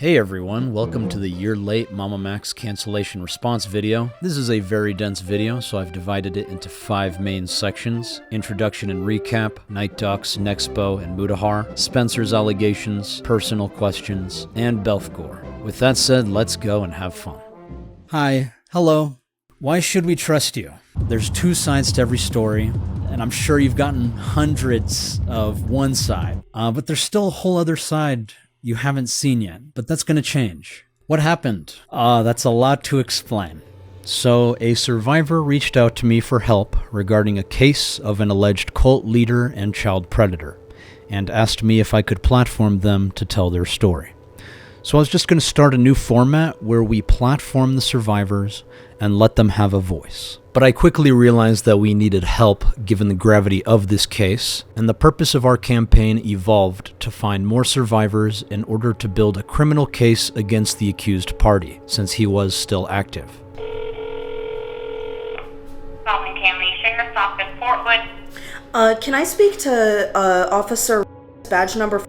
Hey everyone, welcome to the year late MamaMax cancellation response video. This is a very dense video, so I've divided it into 5 main sections: introduction and recap, NightDocs Nexpo and Mutahar, Spencer's allegations, personal questions, and Belphegor. With that said, let's go and have fun. Hi, hello. Why should we trust you? There's 2 sides to every story, and I'm sure you've gotten hundreds of one side, but there's still a whole other side you haven't seen yet, but that's gonna change. What happened? That's a lot to explain. So, a survivor reached out to me for help regarding a case of an alleged cult leader and child predator, and asked me if I could platform them to tell their story. So I was just gonna start a new format where we platform the survivors and let them have a voice. But I quickly realized that we needed help given the gravity of this case, and the purpose of our campaign evolved to find more survivors in order to build a criminal case against the accused party, since he was still active. Falcon County Sheriff's Office, Portwood. Can I speak to Officer badge number?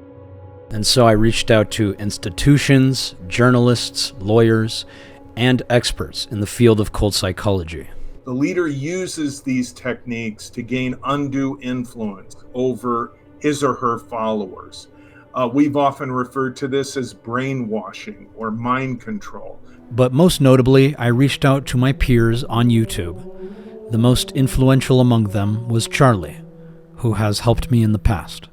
And so I reached out to institutions, journalists, lawyers, and experts in the field of cult psychology. The leader uses these techniques to gain undue influence over his or her followers. We've often referred to this as brainwashing or mind control. But most notably, I reached out to my peers on YouTube. The most influential among them was Charlie, who has helped me in the past.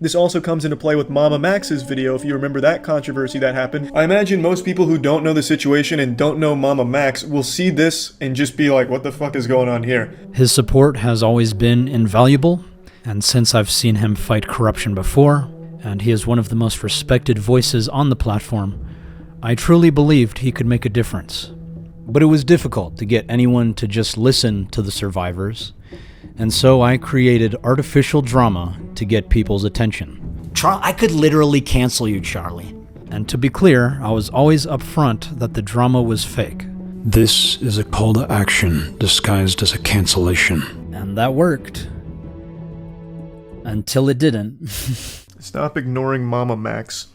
This also comes into play with MamaMax's video, if you remember that controversy that happened. I imagine most people who don't know the situation and don't know MamaMax will see this and just be like, what the fuck is going on here? His support has always been invaluable, and since I've seen him fight corruption before, and he is one of the most respected voices on the platform, I truly believed he could make a difference. But it was difficult to get anyone to just listen to the survivors, and so I created artificial drama to get people's attention. I could literally cancel you, Charlie. And to be clear, I was always upfront that the drama was fake. This is a call to action disguised as a cancellation. And that worked. Until it didn't. Stop ignoring MamaMax.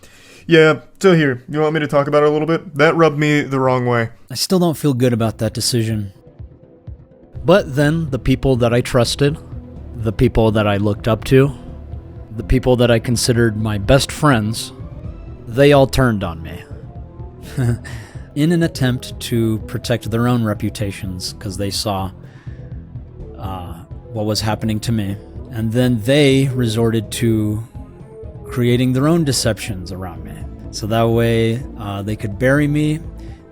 Yeah, so here, you want me to talk about it a little bit? That rubbed me the wrong way. I still don't feel good about that decision. But then the people that I trusted, the people that I looked up to, the people that I considered my best friends, they all turned on me. In an attempt to protect their own reputations, because they saw what was happening to me. And then they resorted to creating their own deceptions around me. So that way they could bury me.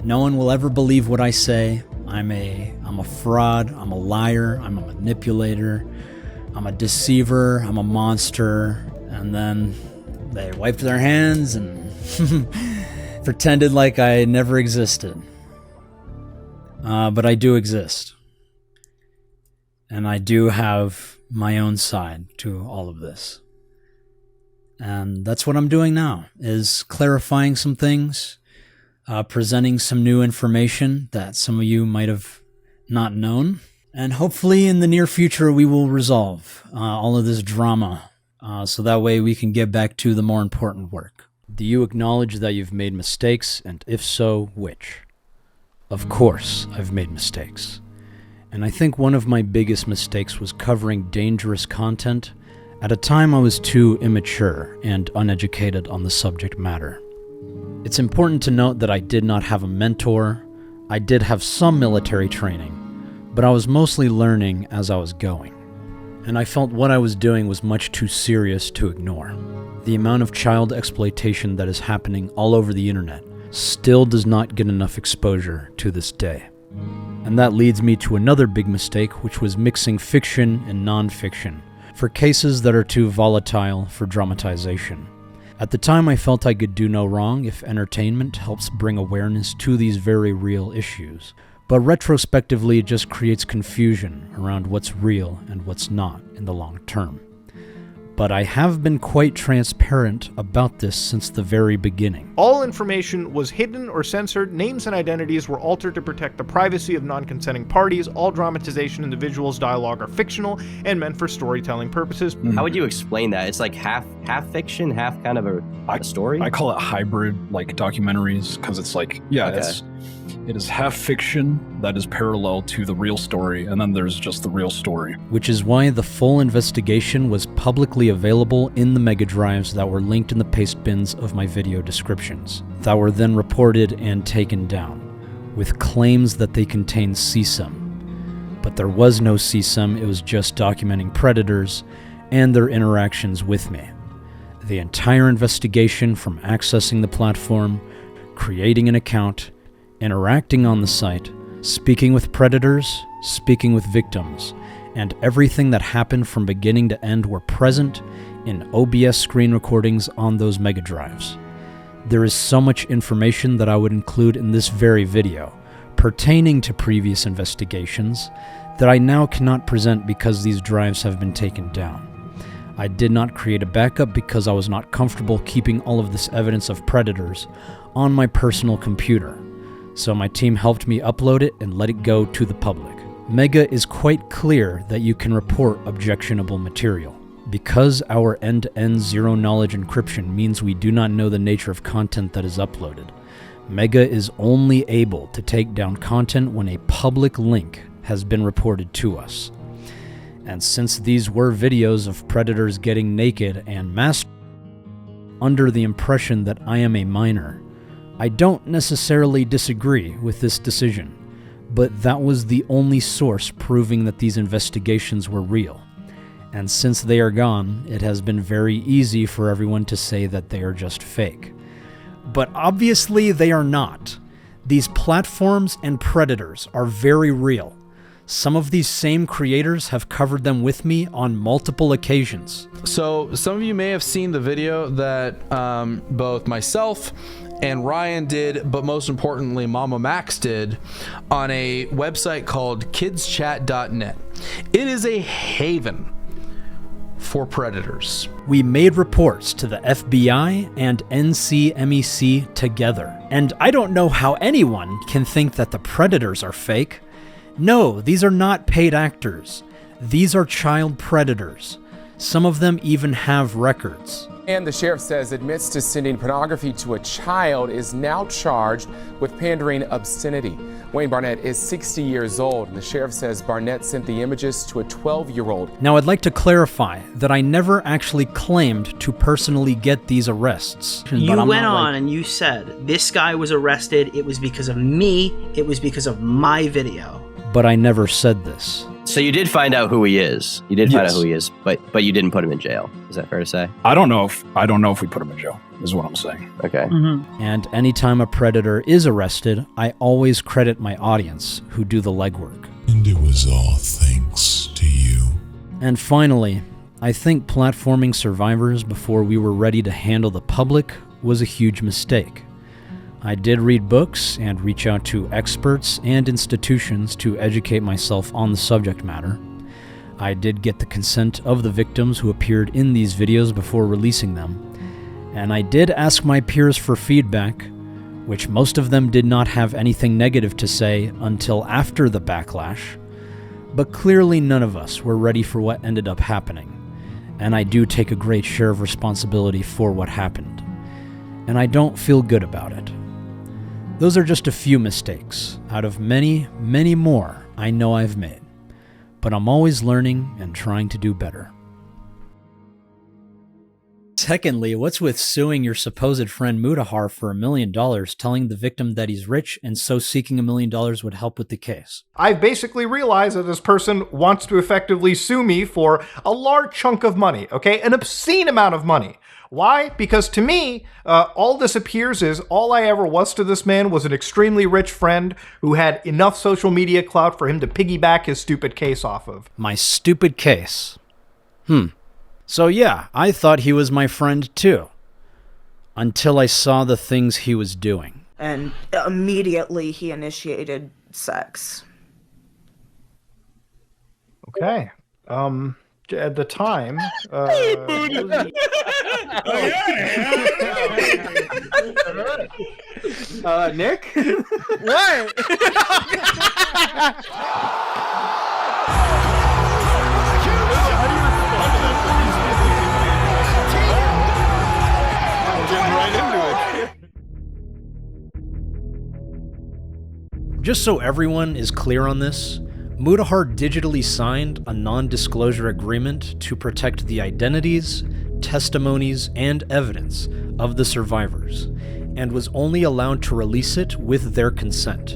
No one will ever believe what I say. I'm a fraud, I'm a liar, I'm a manipulator, I'm a deceiver, I'm a monster. And then they wiped their hands and pretended like I never existed. But I do exist. And I do have my own side to all of this. And that's what I'm doing now, is clarifying some things, presenting some new information that some of you might have not known. And hopefully in the near future we will resolve all of this drama so that way we can get back to the more important work. Do you acknowledge that you've made mistakes, and if so, which? Of course I've made mistakes. And I think one of my biggest mistakes was covering dangerous content at a time I was too immature and uneducated on the subject matter. It's important to note that I did not have a mentor. I did have some military training, but I was mostly learning as I was going. And I felt what I was doing was much too serious to ignore. The amount of child exploitation that is happening all over the internet still does not get enough exposure to this day. And that leads me to another big mistake, which was mixing fiction and non-fiction for cases that are too volatile for dramatization. At the time, I felt I could do no wrong if entertainment helps bring awareness to these very real issues. But retrospectively, it just creates confusion around what's real and what's not in the long term. but I have been quite transparent about this since the very beginning. All information was hidden or censored, names and identities were altered to protect the privacy of non-consenting parties, all dramatization in the visuals dialogue are fictional and meant for storytelling purposes. How would you explain that? It's like half fiction, half kind of a story? I call it hybrid, like documentaries, because it's like, yeah, Okay. it is half fiction that is parallel to the real story, and then there's just the real story. Which is why the full investigation was publicly available in the mega drives that were linked in the paste bins of my video descriptions, that were then reported and taken down, with claims that they contained CSUM. But there was no CSUM, it was just documenting predators and their interactions with me. The entire investigation, from accessing the platform, creating an account, interacting on the site, speaking with predators, speaking with victims, and everything that happened from beginning to end were present in OBS screen recordings on those mega drives. There is so much information that I would include in this very video pertaining to previous investigations that I now cannot present because these drives have been taken down. I did not create a backup because I was not comfortable keeping all of this evidence of predators on my personal computer. So my team helped me upload it and let it go to the public. Mega is quite clear that you can report objectionable material. Because our end-to-end zero-knowledge encryption means we do not know the nature of content that is uploaded, Mega is only able to take down content when a public link has been reported to us. And since these were videos of predators getting naked and masturbating, under the impression that I am a minor, I don't necessarily disagree with this decision, but that was the only source proving that these investigations were real. And since they are gone, it has been very easy for everyone to say that they are just fake. But obviously they are not. These platforms and predators are very real. Some of these same creators have covered them with me on multiple occasions. So some of you may have seen the video that both myself and Ryan did, but most importantly MamaMax did, on a website called kidschat.net. It is a haven for predators. We made reports to the FBI and NCMEC together. And I don't know how anyone can think that the predators are fake. No, these are not paid actors. These are child predators. Some of them even have records. And the sheriff says admits to sending pornography to a child is now charged with pandering obscenity. Wayne Barnett is 60 years old, and the sheriff says Barnett sent the images to a 12-year-old. Now, I'd like to clarify that I never actually claimed to personally get these arrests. You went on and you said, this guy was arrested, it was because of me, it was because of my video. But I never said this. So you did find out who he is. You did find out who he is, but you didn't put him in jail. Is that fair to say? I don't know if we put him in jail, is what I'm saying. Okay. Mm-hmm. And anytime a predator is arrested, I always credit my audience who do the legwork. And it was all thanks to you. And finally, I think platforming survivors before we were ready to handle the public was a huge mistake. I did read books and reach out to experts and institutions to educate myself on the subject matter. I did get the consent of the victims who appeared in these videos before releasing them, and I did ask my peers for feedback, which most of them did not have anything negative to say until after the backlash, but clearly none of us were ready for what ended up happening, and I do take a great share of responsibility for what happened, and I don't feel good about it. Those are just a few mistakes out of many, many more I know I've made. But I'm always learning and trying to do better. Secondly, what's with suing your supposed friend Mutahar for $1 million, telling the victim that he's rich and so seeking $1 million would help with the case? I've basically realized that this person wants to effectively sue me for a large chunk of money, okay? An obscene amount of money. Why? Because to me, all this appears is all I ever was to this man was an extremely rich friend who had enough social media clout for him to piggyback his stupid case off of. My stupid case. So yeah, I thought he was my friend too. Until I saw the things he was doing. And immediately he initiated sex. Okay. at the time, Nick? What? Just so everyone is clear on this, Mutahar digitally signed a non-disclosure agreement to protect the identities, testimonies, and evidence of the survivors, and was only allowed to release it with their consent.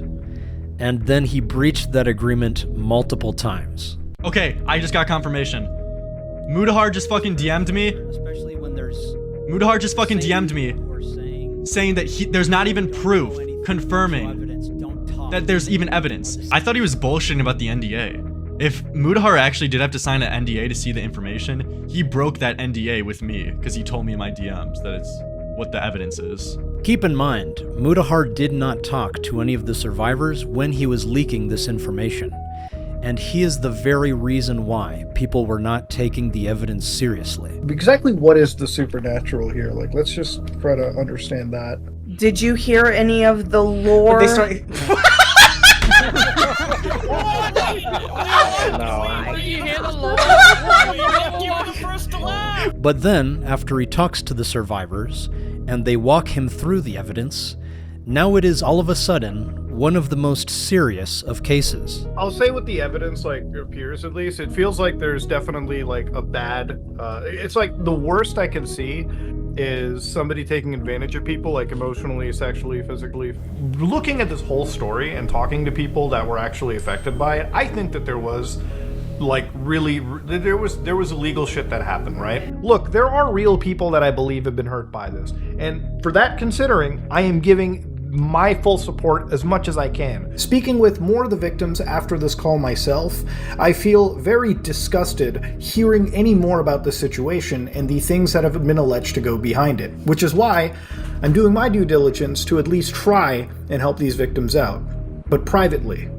And then he breached that agreement multiple times. Okay, I just got confirmation. Mutahar just fucking DM'd me. Especially when there's... Mutahar just fucking DM'd me, saying that there's not even proof confirming that there's even evidence. I thought he was bullshitting about the NDA. If Mutahar actually did have to sign an NDA to see the information, he broke that NDA with me because he told me in my DMs that it's what the evidence is. Keep in mind, Mutahar did not talk to any of the survivors when he was leaking this information, and he is the very reason why people were not taking the evidence seriously. Exactly what is the supernatural here? Like, let's just try to understand that. Did you hear any of the lore? But then, after he talks to the survivors, and they walk him through the evidence, now it is all of a sudden one of the most serious of cases. I'll say with the evidence, like, appears at least, it feels like there's definitely, like, a bad, it's like the worst I can see is somebody taking advantage of people, like emotionally, sexually, physically. Looking at this whole story and talking to people that were actually affected by it, I think that there was like really there was illegal shit that happened, right? Look, there are real people that I believe have been hurt by this, and for that considering, I am giving my full support as much as I can. Speaking with more of the victims after this call myself, I feel very disgusted hearing any more about the situation and the things that have been alleged to go behind it, which is why I'm doing my due diligence to at least try and help these victims out, but privately,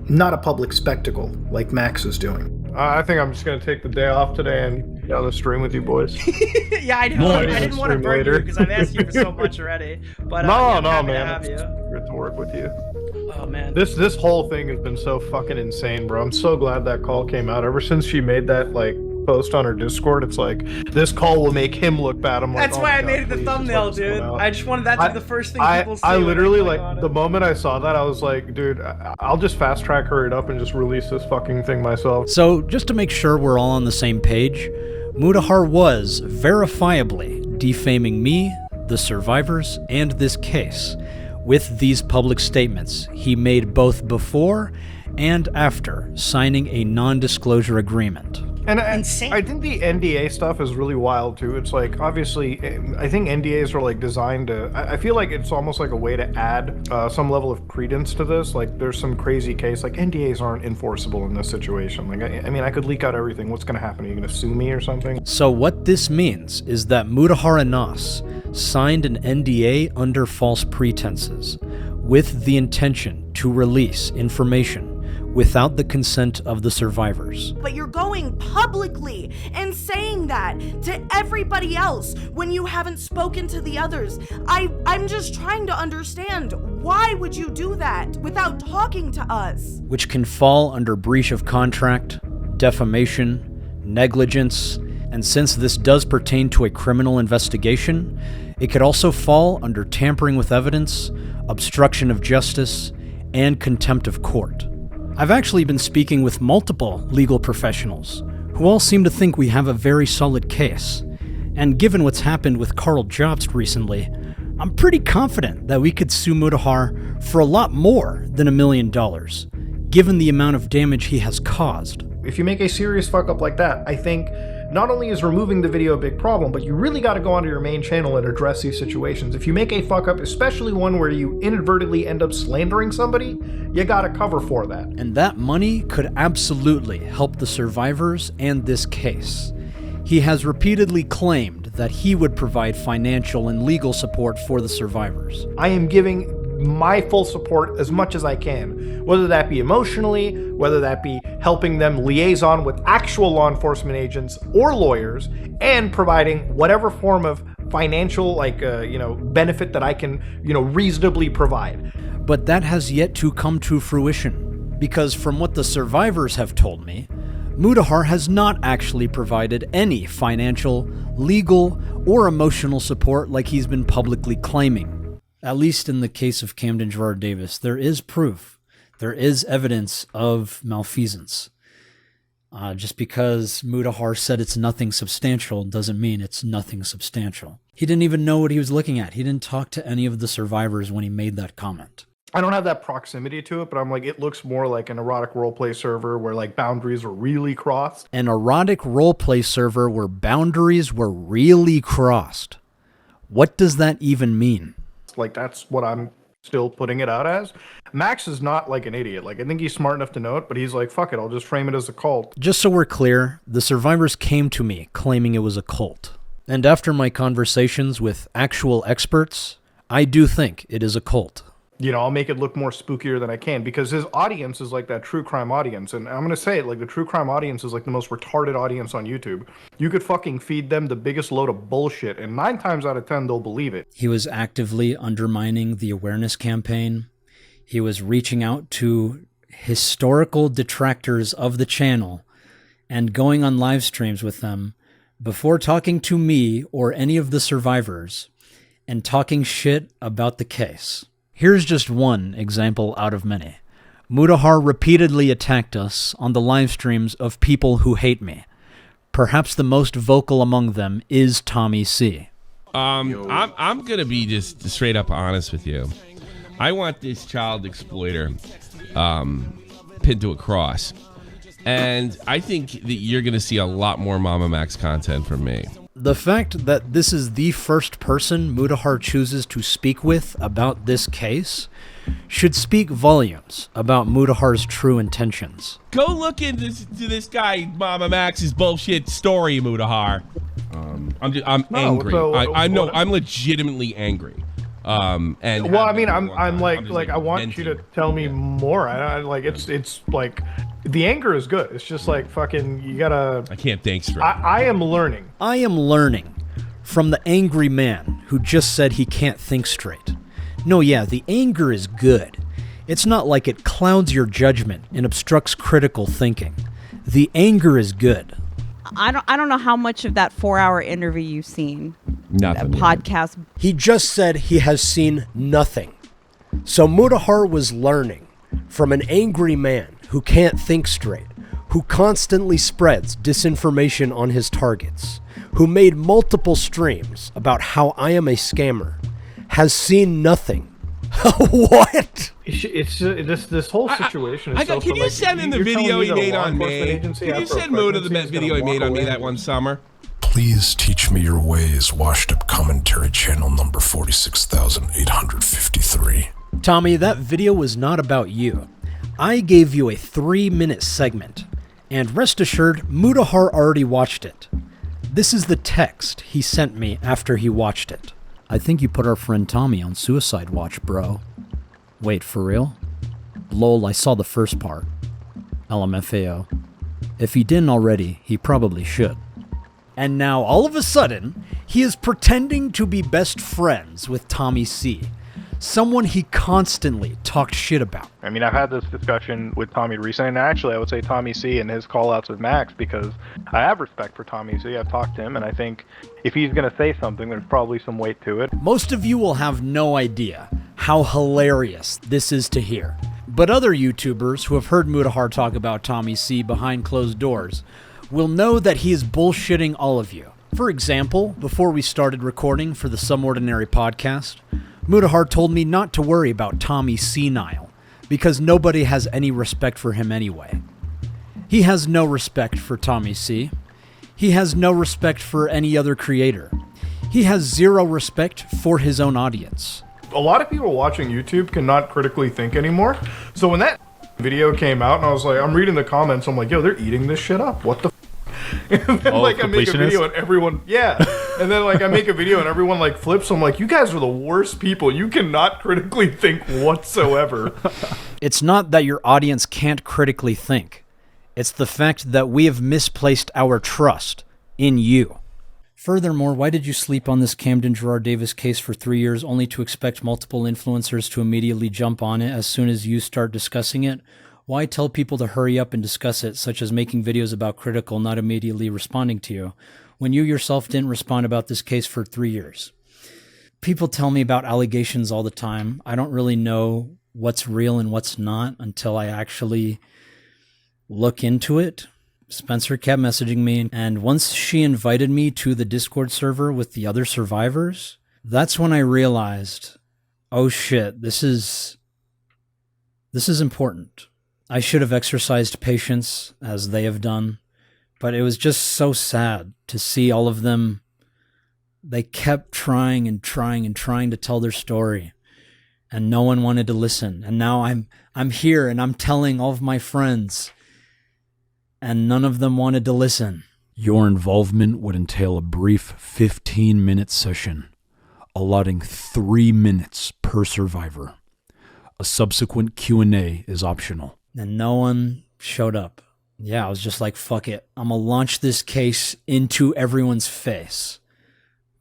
not a public spectacle like Max is doing. I think I'm just going to take the day off today and get on the stream with you boys. Yeah, I know. I didn't want to burn you because I've asked you for so much already. But no, I'm man. happy to have you. It's good to work with you. Oh, man. This whole thing has been so fucking insane, bro. I'm so glad that call came out. Ever since she made that, like, post on her Discord, it's like, this call will make him look bad. I'm like, that's why I made it the thumbnail, dude. I just wanted that to be the first thing people see. I literally, like, the moment I saw that, I was like, dude, I'll just fast track her it up and just release this fucking thing myself. So, just to make sure we're all on the same page, Mutahar was verifiably defaming me, the survivors, and this case with these public statements he made both before and after signing a non-disclosure agreement. And I think the NDA stuff is really wild too. It's like, obviously, I think NDAs are like designed to, I feel like it's almost like a way to add some level of credence to this. Like there's some crazy case, like NDAs aren't enforceable in this situation. Like, I mean, I could leak out everything. What's going to happen? Are you going to sue me or something? So what this means is that Mutahar Anas signed an NDA under false pretenses with the intention to release information without the consent of the survivors. But you're going publicly and saying that to everybody else when you haven't spoken to the others. I'm just trying to understand, why would you do that without talking to us? Which can fall under breach of contract, defamation, negligence, and since this does pertain to a criminal investigation, it could also fall under tampering with evidence, obstruction of justice, and contempt of court. I've actually been speaking with multiple legal professionals who all seem to think we have a very solid case. And given what's happened with Carl Jobst recently, I'm pretty confident that we could sue Mutahar for a lot more than $1 million, given the amount of damage he has caused. If you make a serious fuck up like that, I think not only is removing the video a big problem, but you really got to go onto your main channel and address these situations. If you make a fuck up, especially one where you inadvertently end up slandering somebody, you got to cover for that. And that money could absolutely help the survivors and this case. He has repeatedly claimed that he would provide financial and legal support for the survivors. I am giving my full support as much as I can, whether that be emotionally, whether that be helping them liaison with actual law enforcement agents or lawyers, and providing whatever form of financial, benefit that I can, reasonably provide. But that has yet to come to fruition, because from what the survivors have told me, Mutahar has not actually provided any financial, legal, or emotional support like he's been publicly claiming. At least in the case of Camden Gerard Davis, there is proof. There is evidence of malfeasance. Just because Mutahar said it's nothing substantial doesn't mean it's nothing substantial. He didn't even know what he was looking at. He didn't talk to any of the survivors when he made that comment. I don't have that proximity to it, but I'm like, it looks more like an erotic roleplay server where like boundaries were really crossed. An erotic roleplay server where boundaries were really crossed. What does that even mean? Like, that's what I'm still putting it out as. Max is not like an idiot. Like, I think he's smart enough to know it, but he's like, fuck it, I'll just frame it as a cult. Just so we're clear, the survivors came to me claiming it was a cult. And after my conversations with actual experts, I do think it is a cult. I'll make it look more spookier than I can, because his audience is like that true crime audience. And I'm going to say it, like, the true crime audience is like the most retarded audience on YouTube. You could fucking feed them the biggest load of bullshit, and 9 times out of 10, they'll believe it. He was actively undermining the awareness campaign. He was reaching out to historical detractors of the channel and going on live streams with them before talking to me or any of the survivors and talking shit about the case. Here's just one example out of many. Mutahar repeatedly attacked us on the live streams of people who hate me. Perhaps the most vocal among them is Tommy C. I'm gonna be just straight up honest with you. I want this child exploiter pinned to a cross, and I think that you're gonna see a lot more MamaMax content from me. The fact that this is the first person Mutahar chooses to speak with about this case should speak volumes about Mutahar's true intentions. Go look into this guy MamaMax's bullshit story, Mutahar. I'm angry. I'm legitimately angry. I'm like, I want you to tell me more. It's like, the anger is good. It's just like, fucking, you gotta... I can't think straight. I am learning. I am learning from the angry man who just said he can't think straight. No, yeah, the anger is good. It's not like it clouds your judgment and obstructs critical thinking. The anger is good. I don't know how much of that 4-hour interview you've seen. Nothing. That podcast. He just said he has seen nothing. So Mutahar was learning from an angry man who can't think straight, who constantly spreads disinformation on his targets, who made multiple streams about how I am a scammer, has seen nothing. What? It's this whole situation is can you send in the video he made on me? Can you send Muta the video he made on me that one summer? Please teach me your ways, washed up commentary channel number 46,853. Tommy, that video was not about you. I gave you a 3-minute segment, and rest assured, Mutahar already watched it. This is the text he sent me after he watched it. I think you put our friend Tommy on suicide watch, bro. Wait, for real? Lol, I saw the first part. LMFAO. If he didn't already, he probably should. And now, all of a sudden, he is pretending to be best friends with Tommy C., someone he constantly talked shit about. I mean, I've had this discussion with Tommy recently, and actually I would say Tommy C and his call-outs with Max, because I have respect for Tommy C. I've talked to him, and I think if he's going to say something, there's probably some weight to it. Most of you will have no idea how hilarious this is to hear. But other YouTubers who have heard Mutahar talk about Tommy C behind closed doors will know that he is bullshitting all of you. For example, before we started recording for the Some Ordinary podcast, Mutahar told me not to worry about Tommy Senile, because nobody has any respect for him anyway. He has no respect for Tommy C. He has no respect for any other creator. He has zero respect for his own audience. A lot of people watching YouTube cannot critically think anymore. So when that video came out, and I was like, I'm reading the comments, I'm like, yo, they're eating this shit up. What the f? And then, like, I make a video and everyone, yeah. And then like I make a video and everyone like flips. I'm like, you guys are the worst people. You cannot critically think whatsoever. It's not that your audience can't critically think. It's the fact that we have misplaced our trust in you. Furthermore, why did you sleep on this Camden Gerard Davis case for 3 years only to expect multiple influencers to immediately jump on it as soon as you start discussing it? Why tell people to hurry up and discuss it, such as making videos about critical, not immediately responding to you, when you yourself didn't respond about this case for 3 years? People tell me about allegations all the time. I don't really know what's real and what's not until I actually look into it. Spencer kept messaging me, and once she invited me to the Discord server with the other survivors, that's when I realized, oh shit, this is important. I should have exercised patience, as they have done, but it was just so sad to see all of them. They kept trying and trying and trying to tell their story, and no one wanted to listen. And now I'm here and I'm telling all of my friends, and none of them wanted to listen. Your involvement would entail a brief 15-minute session, allotting 3 minutes per survivor. A subsequent Q&A is optional. And no one showed up. Yeah, I was just like, fuck it. I'm gonna launch this case into everyone's face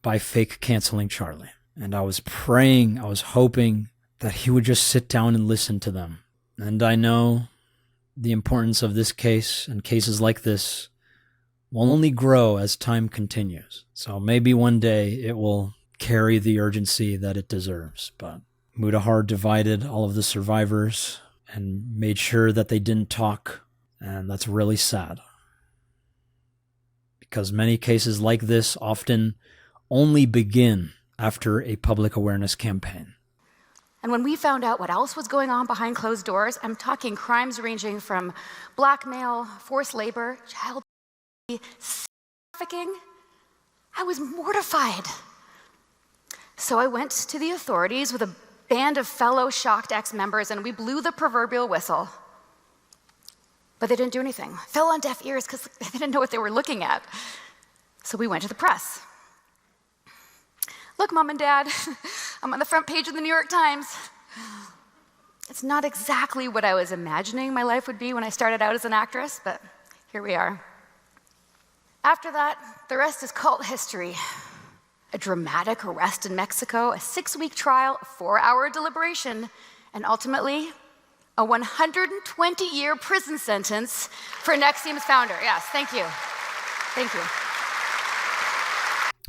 by fake canceling Charlie. And I was praying, I was hoping that he would just sit down and listen to them. And I know the importance of this case and cases like this will only grow as time continues. So maybe one day it will carry the urgency that it deserves. But Mutahar divided all of the survivors and made sure that they didn't talk. And that's really sad. Because many cases like this often only begin after a public awareness campaign. And when we found out what else was going on behind closed doors, I'm talking crimes ranging from blackmail, forced labor, child trafficking, I was mortified. So I went to the authorities with a band of fellow shocked ex-members, and we blew the proverbial whistle. But they didn't do anything. Fell on deaf ears because they didn't know what they were looking at. So we went to the press. Look, Mom and Dad, I'm on the front page of the New York Times. It's not exactly what I was imagining my life would be when I started out as an actress, but here we are. After that, the rest is cult history. A dramatic arrest in Mexico, a 6-week trial, a 4-hour deliberation, and ultimately, a 120-year prison sentence for Nexium's founder. Yes, thank you. Thank you.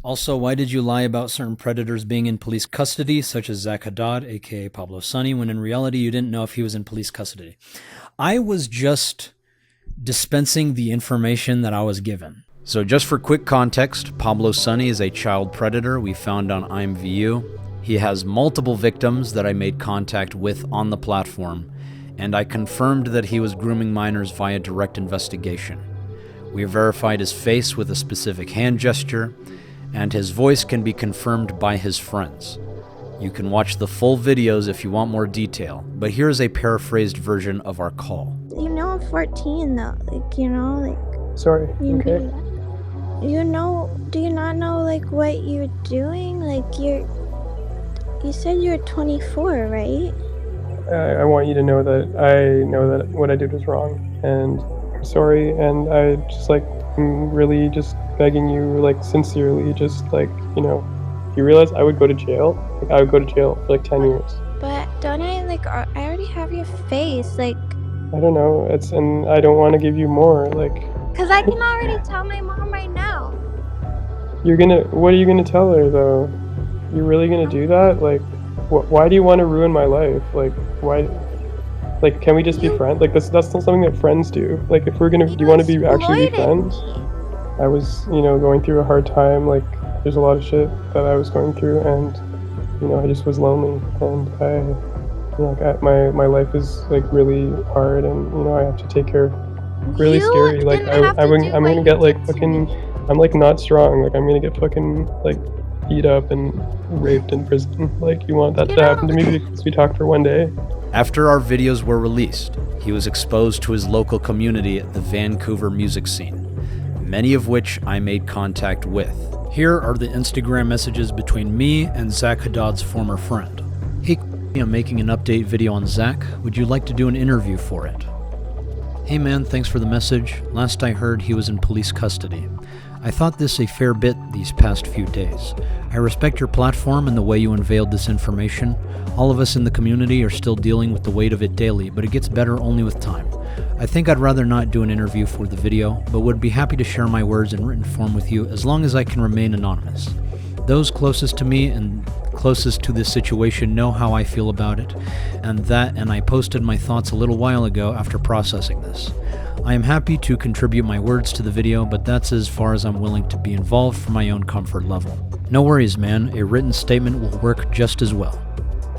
Also, why did you lie about certain predators being in police custody, such as Zach Haddad, aka Pablo Sonny, when in reality you didn't know if he was in police custody? I was just dispensing the information that I was given. So just for quick context, Pablo Sonny is a child predator we found on IMVU. He has multiple victims that I made contact with on the platform, and I confirmed that he was grooming minors via direct investigation. We verified his face with a specific hand gesture, and his voice can be confirmed by his friends. You can watch the full videos if you want more detail, but here's a paraphrased version of our call. You know I'm 14 though, Sorry, you okay. Do you not know what you're doing? You said you're 24, right? I want you to know that I know that what I did was wrong, and I'm sorry, and I'm really just begging you, sincerely, you realize I would go to jail? I would go to jail for 10 years. But don't I already have your face, I don't know, and I don't want to give you more, Because I can already tell my mom right now. What are you gonna tell her, though? You're really gonna do that? Why do you want to ruin my life? Why? Can we just be friends? That's not something that friends do. If we're gonna, do you want to actually be friends? I was, going through a hard time. There's a lot of shit that I was going through, and, I just was lonely, and my life is really hard, and, I have to take care of really scary. I'm gonna get I'm not strong. I'm gonna get fucking beat up and raped in prison. You want that to happen to me because we talked for one day? After our videos were released, he was exposed to his local community at the Vancouver music scene, many of which I made contact with. Here are the Instagram messages between me and Zach Haddad's former friend. Hey, I'm making an update video on Zach. Would you like to do an interview for it? Hey man, thanks for the message. Last I heard, he was in police custody. I thought this a fair bit these past few days. I respect your platform and the way you unveiled this information. All of us in the community are still dealing with the weight of it daily, but it gets better only with time. I think I'd rather not do an interview for the video, but would be happy to share my words in written form with you as long as I can remain anonymous. Those closest to me and closest to this situation know how I feel about it, and I posted my thoughts a little while ago after processing this. I am happy to contribute my words to the video, but that's as far as I'm willing to be involved for my own comfort level. No worries, man. A written statement will work just as well.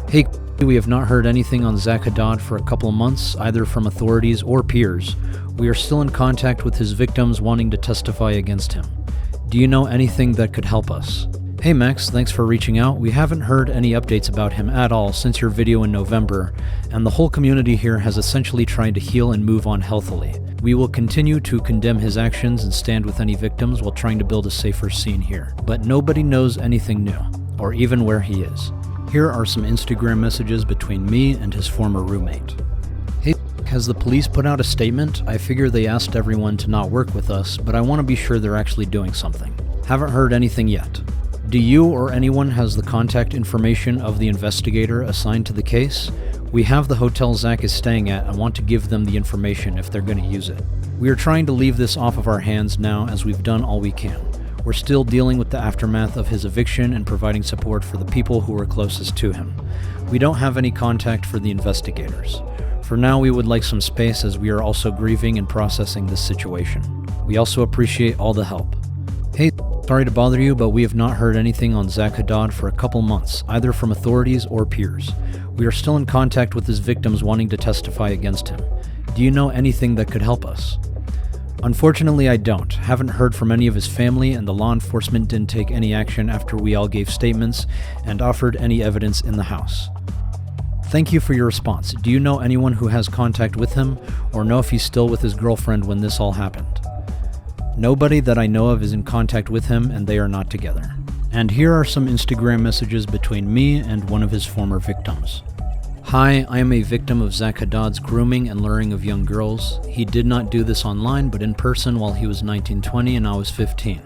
Hey, we have not heard anything on Zach Haddad for a couple of months, either from authorities or peers. We are still in contact with his victims wanting to testify against him. Do you know anything that could help us? Hey Max, thanks for reaching out. We haven't heard any updates about him at all since your video in November, and the whole community here has essentially tried to heal and move on healthily. We will continue to condemn his actions and stand with any victims while trying to build a safer scene here. But nobody knows anything new, or even where he is. Here are some Instagram messages between me and his former roommate. Hey, has the police put out a statement? I figure they asked everyone to not work with us, but I want to be sure they're actually doing something. Haven't heard anything yet. Do you or anyone has the contact information of the investigator assigned to the case? We have the hotel Zach is staying at and want to give them the information if they're going to use it. We are trying to leave this off of our hands now as we've done all we can. We're still dealing with the aftermath of his eviction and providing support for the people who are closest to him. We don't have any contact for the investigators. For now, we would like some space as we are also grieving and processing this situation. We also appreciate all the help. Hey, sorry to bother you, but we have not heard anything on Zach Haddad for a couple months, either from authorities or peers. We are still in contact with his victims wanting to testify against him. Do you know anything that could help us? Unfortunately, I don't. Haven't heard from any of his family, and the law enforcement didn't take any action after we all gave statements and offered any evidence in the house. Thank you for your response. Do you know anyone who has contact with him, or know if he's still with his girlfriend when this all happened? Nobody that I know of is in contact with him, and they are not together. And here are some Instagram messages between me and one of his former victims. Hi, I am a victim of Zach Haddad's grooming and luring of young girls. He did not do this online, but in person while he was 19-20 and I was 15.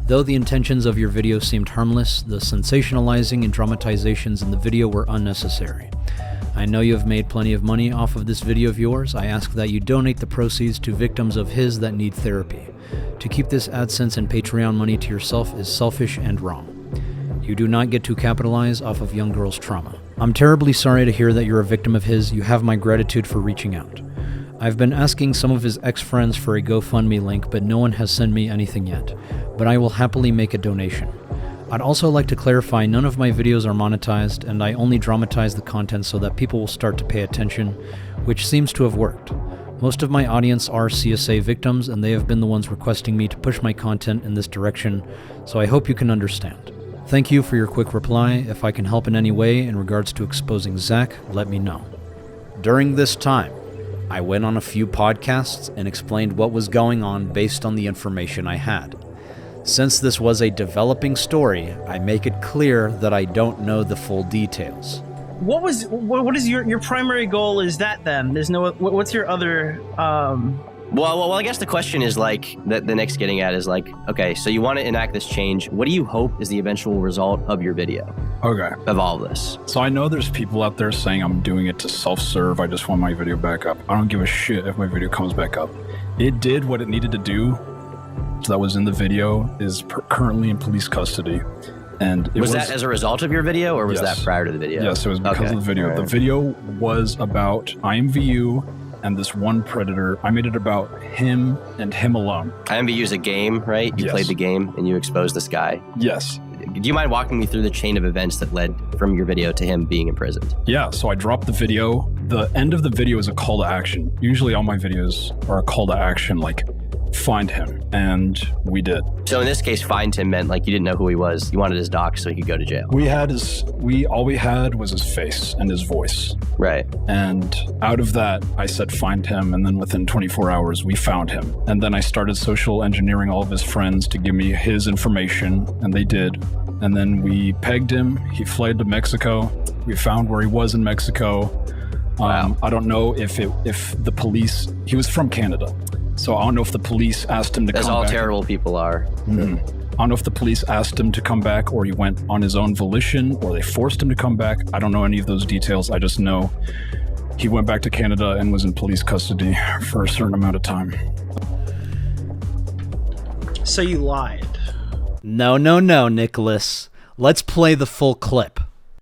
Though the intentions of your video seemed harmless, the sensationalizing and dramatizations in the video were unnecessary. I know you have made plenty of money off of this video of yours. I ask that you donate the proceeds to victims of his that need therapy. To keep this AdSense and Patreon money to yourself is selfish and wrong. You do not get to capitalize off of young girls' trauma. I'm terribly sorry to hear that you're a victim of his. You have my gratitude for reaching out. I've been asking some of his ex-friends for a GoFundMe link, but no one has sent me anything yet. But I will happily make a donation. I'd also like to clarify none of my videos are monetized, and I only dramatize the content so that people will start to pay attention, which seems to have worked. Most of my audience are CSA victims, and they have been the ones requesting me to push my content in this direction, so I hope you can understand. Thank you for your quick reply. If I can help in any way in regards to exposing Zach, let me know. During this time, I went on a few podcasts and explained what was going on based on the information I had. Since this was a developing story, I make it clear that I don't know the full details. What is your primary goal? Is that then? There's no. What's your other? Well, I guess the question is like the next getting at is like, okay, so you want to enact this change. What do you hope is the eventual result of your video? Okay. Of all of this. So I know there's people out there saying I'm doing it to self-serve. I just want my video back up. I don't give a shit if my video comes back up. It did what it needed to do. So that was in the video, is currently in police custody. And was that as a result of your video, or was that prior to the video? Yes, it was because of the video. Right. The video was about IMVU and this one predator. I made it about him and him alone. IMVU is a game, right? You played the game and you exposed this guy. Yes. Do you mind walking me through the chain of events that led from your video to him being imprisoned? Yeah, so I dropped the video. The end of the video is a call to action. Usually all my videos are a call to action, like find him, and we did. So in this case, find him meant like you didn't know who he was. You wanted his docs so he could go to jail. All we had was his face and his voice. Right. And out of that, I said find him, and then within 24 hours, we found him. And then I started social engineering all of his friends to give me his information, and they did. And then we pegged him. He fled to Mexico. We found where he was in Mexico. Wow. I don't know if the police, he was from Canada, so I don't know if the police asked him to come back. As all terrible people are. Mm-hmm. I don't know if the police asked him to come back or he went on his own volition or they forced him to come back. I don't know any of those details. I just know he went back to Canada and was in police custody for a certain amount of time. So you lied. No, Nicholas. Let's play the full clip.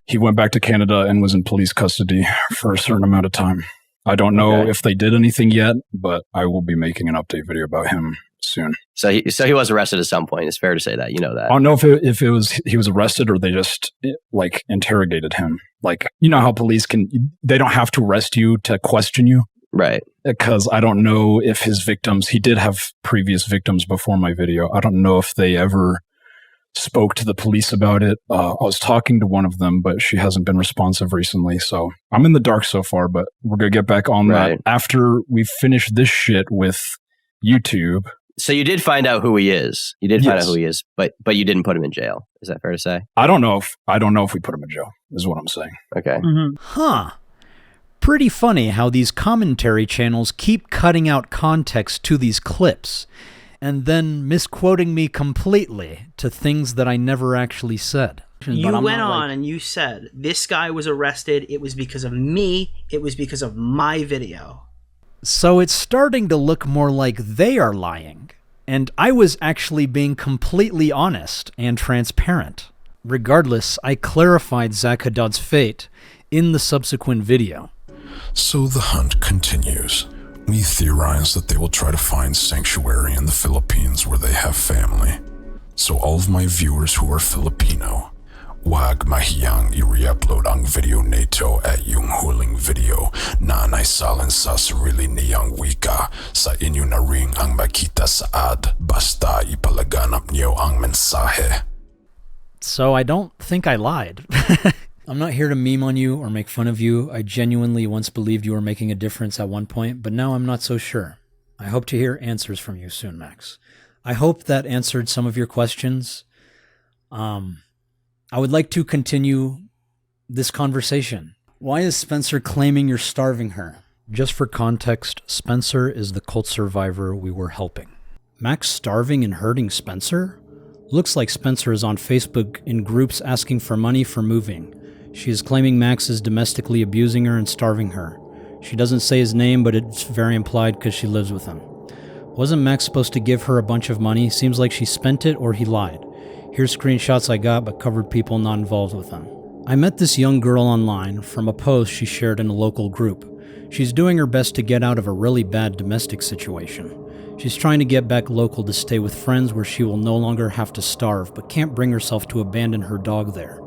He went back to Canada and was in police custody for a certain amount of time. I don't know if they did anything yet, but I will be making an update video about him soon. So he was arrested at some point. It's fair to say that. You know that. I don't know if it was he was arrested or they just like interrogated him. Like, you know how police they don't have to arrest you to question you. Right. Because I don't know if his victims, he did have previous victims before my video. I don't know if they ever spoke to the police about it. I was talking to one of them, but she hasn't been responsive recently. So I'm in the dark so far, but we're going to get back on that after we finish this shit with YouTube. So you did find out who he is. You did find out who he is, but you didn't put him in jail. Is that fair to say? I don't know if we put him in jail, is what I'm saying. Okay. Mm-hmm. Huh. Pretty funny how these commentary channels keep cutting out context to these clips and then misquoting me completely to things that I never actually said. You went on and you said, this guy was arrested. It was because of me. It was because of my video. So it's starting to look more like they are lying. And I was actually being completely honest and transparent. Regardless, I clarified Zach Haddad's fate in the subsequent video. So the hunt continues. We theorize that they will try to find sanctuary in the Philippines where they have family. So all of my viewers who are Filipino, wag mahiyang i-re-upload ang video nito at yung huling video na naisalin sa sarili niyang wika sa inyo na ring ang makita sa ad basta ipalaganap niyo ang mensahe. So I don't think I lied. I'm not here to meme on you or make fun of you. I genuinely once believed you were making a difference at one point, but now I'm not so sure. I hope to hear answers from you soon, Max. I hope that answered some of your questions. I would like to continue this conversation. Why is Spencer claiming you're starving her? Just for context, Spencer is the cult survivor we were helping. Max starving and hurting Spencer? Looks like Spencer is on Facebook in groups asking for money for moving. She is claiming Max is domestically abusing her and starving her. She doesn't say his name, but it's very implied because she lives with him. Wasn't Max supposed to give her a bunch of money? Seems like she spent it or he lied. Here's screenshots I got, but covered people not involved with them. I met this young girl online from a post she shared in a local group. She's doing her best to get out of a really bad domestic situation. She's trying to get back local to stay with friends where she will no longer have to starve, but can't bring herself to abandon her dog there.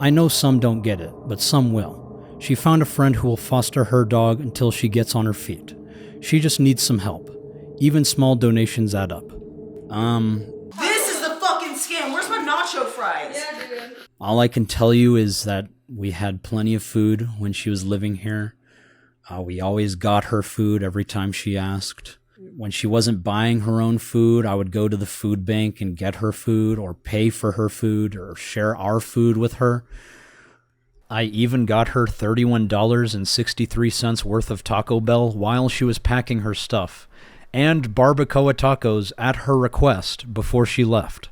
I know some don't get it, but some will. She found a friend who will foster her dog until she gets on her feet. She just needs some help. Even small donations add up. This is the fucking scam. Where's my nacho fries? Yeah, dude. All I can tell you is that we had plenty of food when she was living here. We always got her food every time she asked. When she wasn't buying her own food, I would go to the food bank and get her food or pay for her food or share our food with her. I even got her $31.63 worth of Taco Bell while she was packing her stuff, and barbacoa tacos at her request before she left.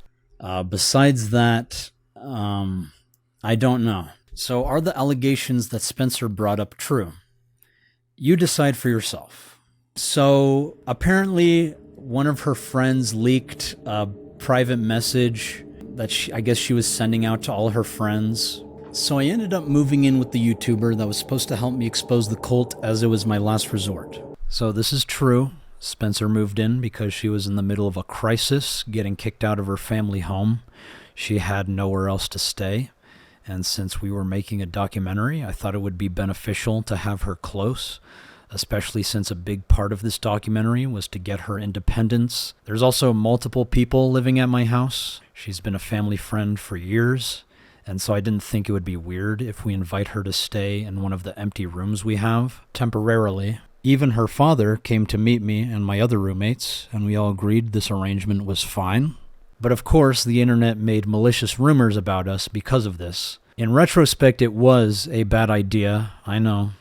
Besides that, I don't know. So are the allegations that Spencer brought up true? You decide for yourself. So apparently one of her friends leaked a private message that I guess she was sending out to all her friends. So I ended up moving in with the YouTuber that was supposed to help me expose the cult as it was my last resort. So this is true. Spencer moved in because she was in the middle of a crisis, getting kicked out of her family home. She had nowhere else to stay. And since we were making a documentary, I thought it would be beneficial to have her close. especially since a big part of this documentary was to get her independence. There's also multiple people living at my house. She's been a family friend for years, and so I didn't think it would be weird if we invite her to stay in one of the empty rooms we have temporarily. Even her father came to meet me and my other roommates, and we all agreed this arrangement was fine. But of course, the internet made malicious rumors about us because of this. In retrospect, it was a bad idea. I know,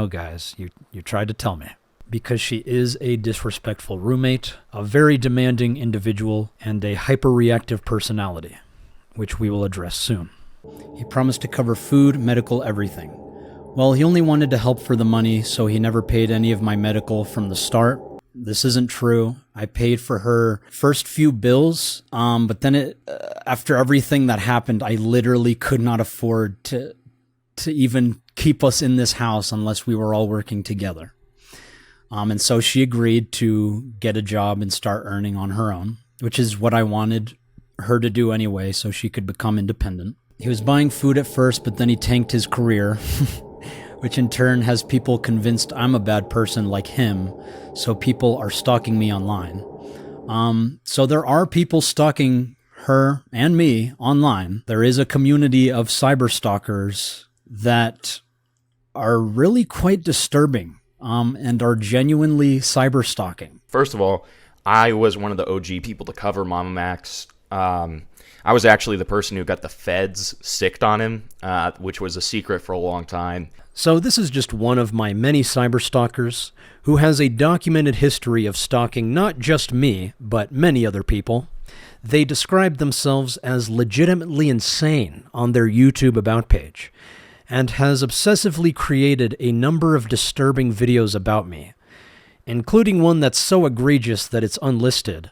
guys. You tried to tell me. Because she is a disrespectful roommate, a very demanding individual, and a hyperreactive personality, which we will address soon. He promised to cover food, medical, everything. Well, he only wanted to help for the money, so he never paid any of my medical from the start. This isn't true. I paid for her first few bills, but then after everything that happened, I literally could not afford to even keep us in this house unless we were all working together. And so she agreed to get a job and start earning on her own, which is what I wanted her to do anyway, so she could become independent. He was buying food at first, but then he tanked his career, which in turn has people convinced I'm a bad person like him, so people are stalking me online. So there are people stalking her and me online. There is a community of cyber stalkers that are really quite disturbing, and are genuinely cyber stalking. First of all, I was one of the OG people to cover MamaMax. I was actually the person who got the feds sicked on him, which was a secret for a long time. So this is just one of my many cyber stalkers who has a documented history of stalking not just me, but many other people. They describe themselves as legitimately insane on their YouTube About page, and has obsessively created a number of disturbing videos about me, including one that's so egregious that it's unlisted,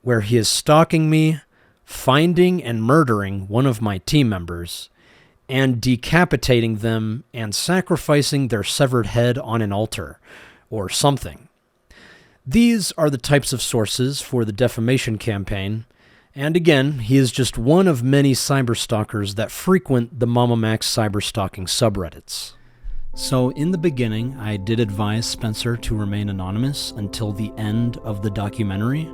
where he is stalking me, finding and murdering one of my team members, and decapitating them and sacrificing their severed head on an altar, or something. These are the types of sources for the defamation campaign, and again, he is just one of many cyberstalkers that frequent the MamaMax cyberstalking subreddits. So in the beginning, I did advise Spencer to remain anonymous until the end of the documentary,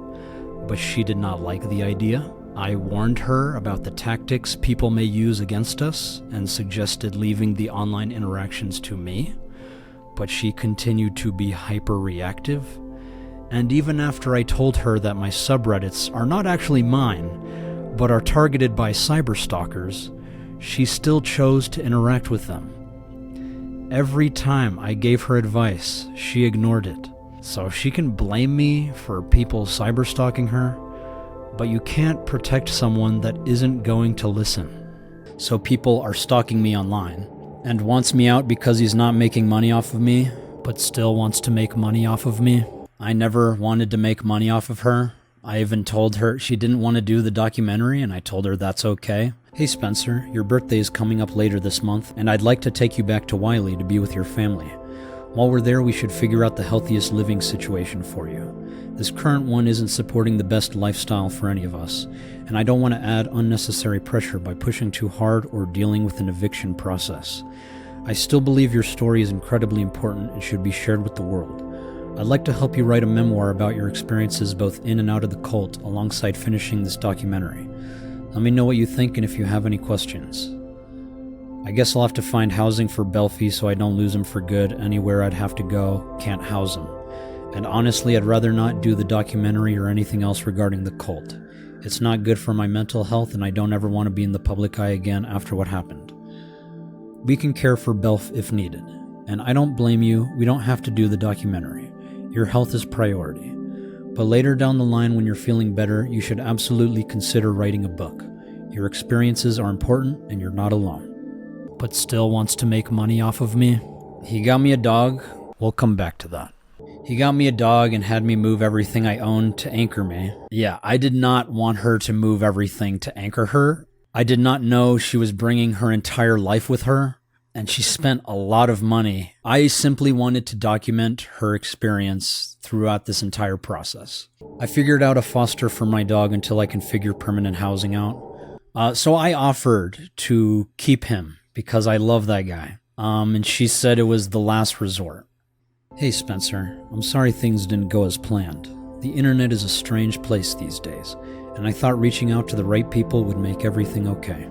but she did not like the idea. I warned her about the tactics people may use against us and suggested leaving the online interactions to me, but she continued to be hyper-reactive. And even after I told her that my subreddits are not actually mine, but are targeted by cyberstalkers, she still chose to interact with them. Every time I gave her advice, she ignored it. So she can blame me for people cyberstalking her, but you can't protect someone that isn't going to listen. So people are stalking me online, and wants me out because he's not making money off of me, but still wants to make money off of me. I never wanted to make money off of her. I even told her she didn't want to do the documentary, and I told her that's okay. Hey Spencer, your birthday is coming up later this month, and I'd like to take you back to Wiley to be with your family. While we're there, we should figure out the healthiest living situation for you. This current one isn't supporting the best lifestyle for any of us, and I don't want to add unnecessary pressure by pushing too hard or dealing with an eviction process. I still believe your story is incredibly important and should be shared with the world. I'd like to help you write a memoir about your experiences both in and out of the cult alongside finishing this documentary. Let me know what you think and if you have any questions. I guess I'll have to find housing for Belphie so I don't lose him for good. Anywhere I'd have to go, can't house him. And honestly, I'd rather not do the documentary or anything else regarding the cult. It's not good for my mental health, and I don't ever want to be in the public eye again after what happened. We can care for Belph if needed, and I don't blame you. We don't have to do the documentary. Your health is priority. But later down the line when you're feeling better, you should absolutely consider writing a book. Your experiences are important, and you're not alone. But still wants to make money off of me? He got me a dog. We'll come back to that. He got me a dog and had me move everything I owned to anchor me. Yeah, I did not want her to move everything to anchor her. I did not know she was bringing her entire life with her, and she spent a lot of money. I simply wanted to document her experience throughout this entire process. I figured out a foster for my dog until I can figure permanent housing out. So I offered to keep him because I love that guy. And she said it was the last resort. Hey Spencer, I'm sorry things didn't go as planned. The internet is a strange place these days, and I thought reaching out to the right people would make everything okay.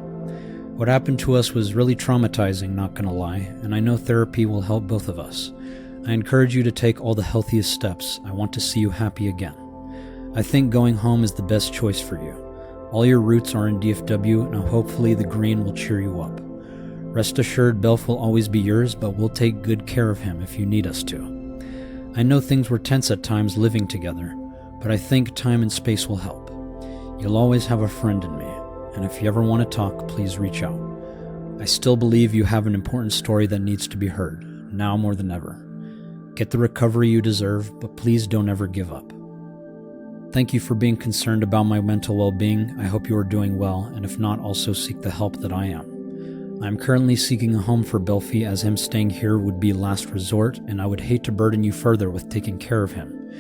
What happened to us was really traumatizing, not gonna lie, and I know therapy will help both of us. I encourage you to take all the healthiest steps. I want to see you happy again. I think going home is the best choice for you. All your roots are in DFW, and hopefully the green will cheer you up. Rest assured, Belph will always be yours, but we'll take good care of him if you need us to. I know things were tense at times living together, but I think time and space will help. You'll always have a friend in me, and if you ever want to talk, please reach out. I still believe you have an important story that needs to be heard, now more than ever. Get the recovery you deserve, but please don't ever give up. Thank you for being concerned about my mental well-being. I hope you are doing well, and if not, also seek the help that I am. I am currently seeking a home for Belphie, as him staying here would be last resort, and I would hate to burden you further with taking care of him.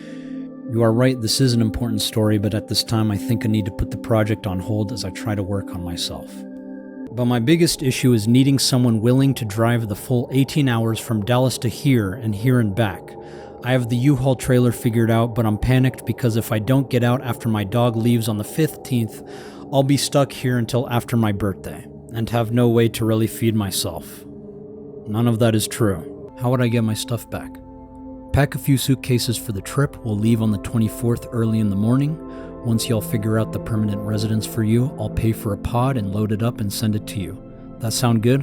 You are right, this is an important story, but at this time I think I need to put the project on hold as I try to work on myself. But my biggest issue is needing someone willing to drive the full 18 hours from Dallas to here and back. I have the U-Haul trailer figured out, but I'm panicked because if I don't get out after my dog leaves on the 15th, I'll be stuck here until after my birthday, and have no way to really feed myself. None of that is true. How would I get my stuff back? Pack a few suitcases for the trip. We'll leave on the 24th early in the morning. Once y'all figure out the permanent residence for you, I'll pay for a pod and load it up and send it to you. That sound good?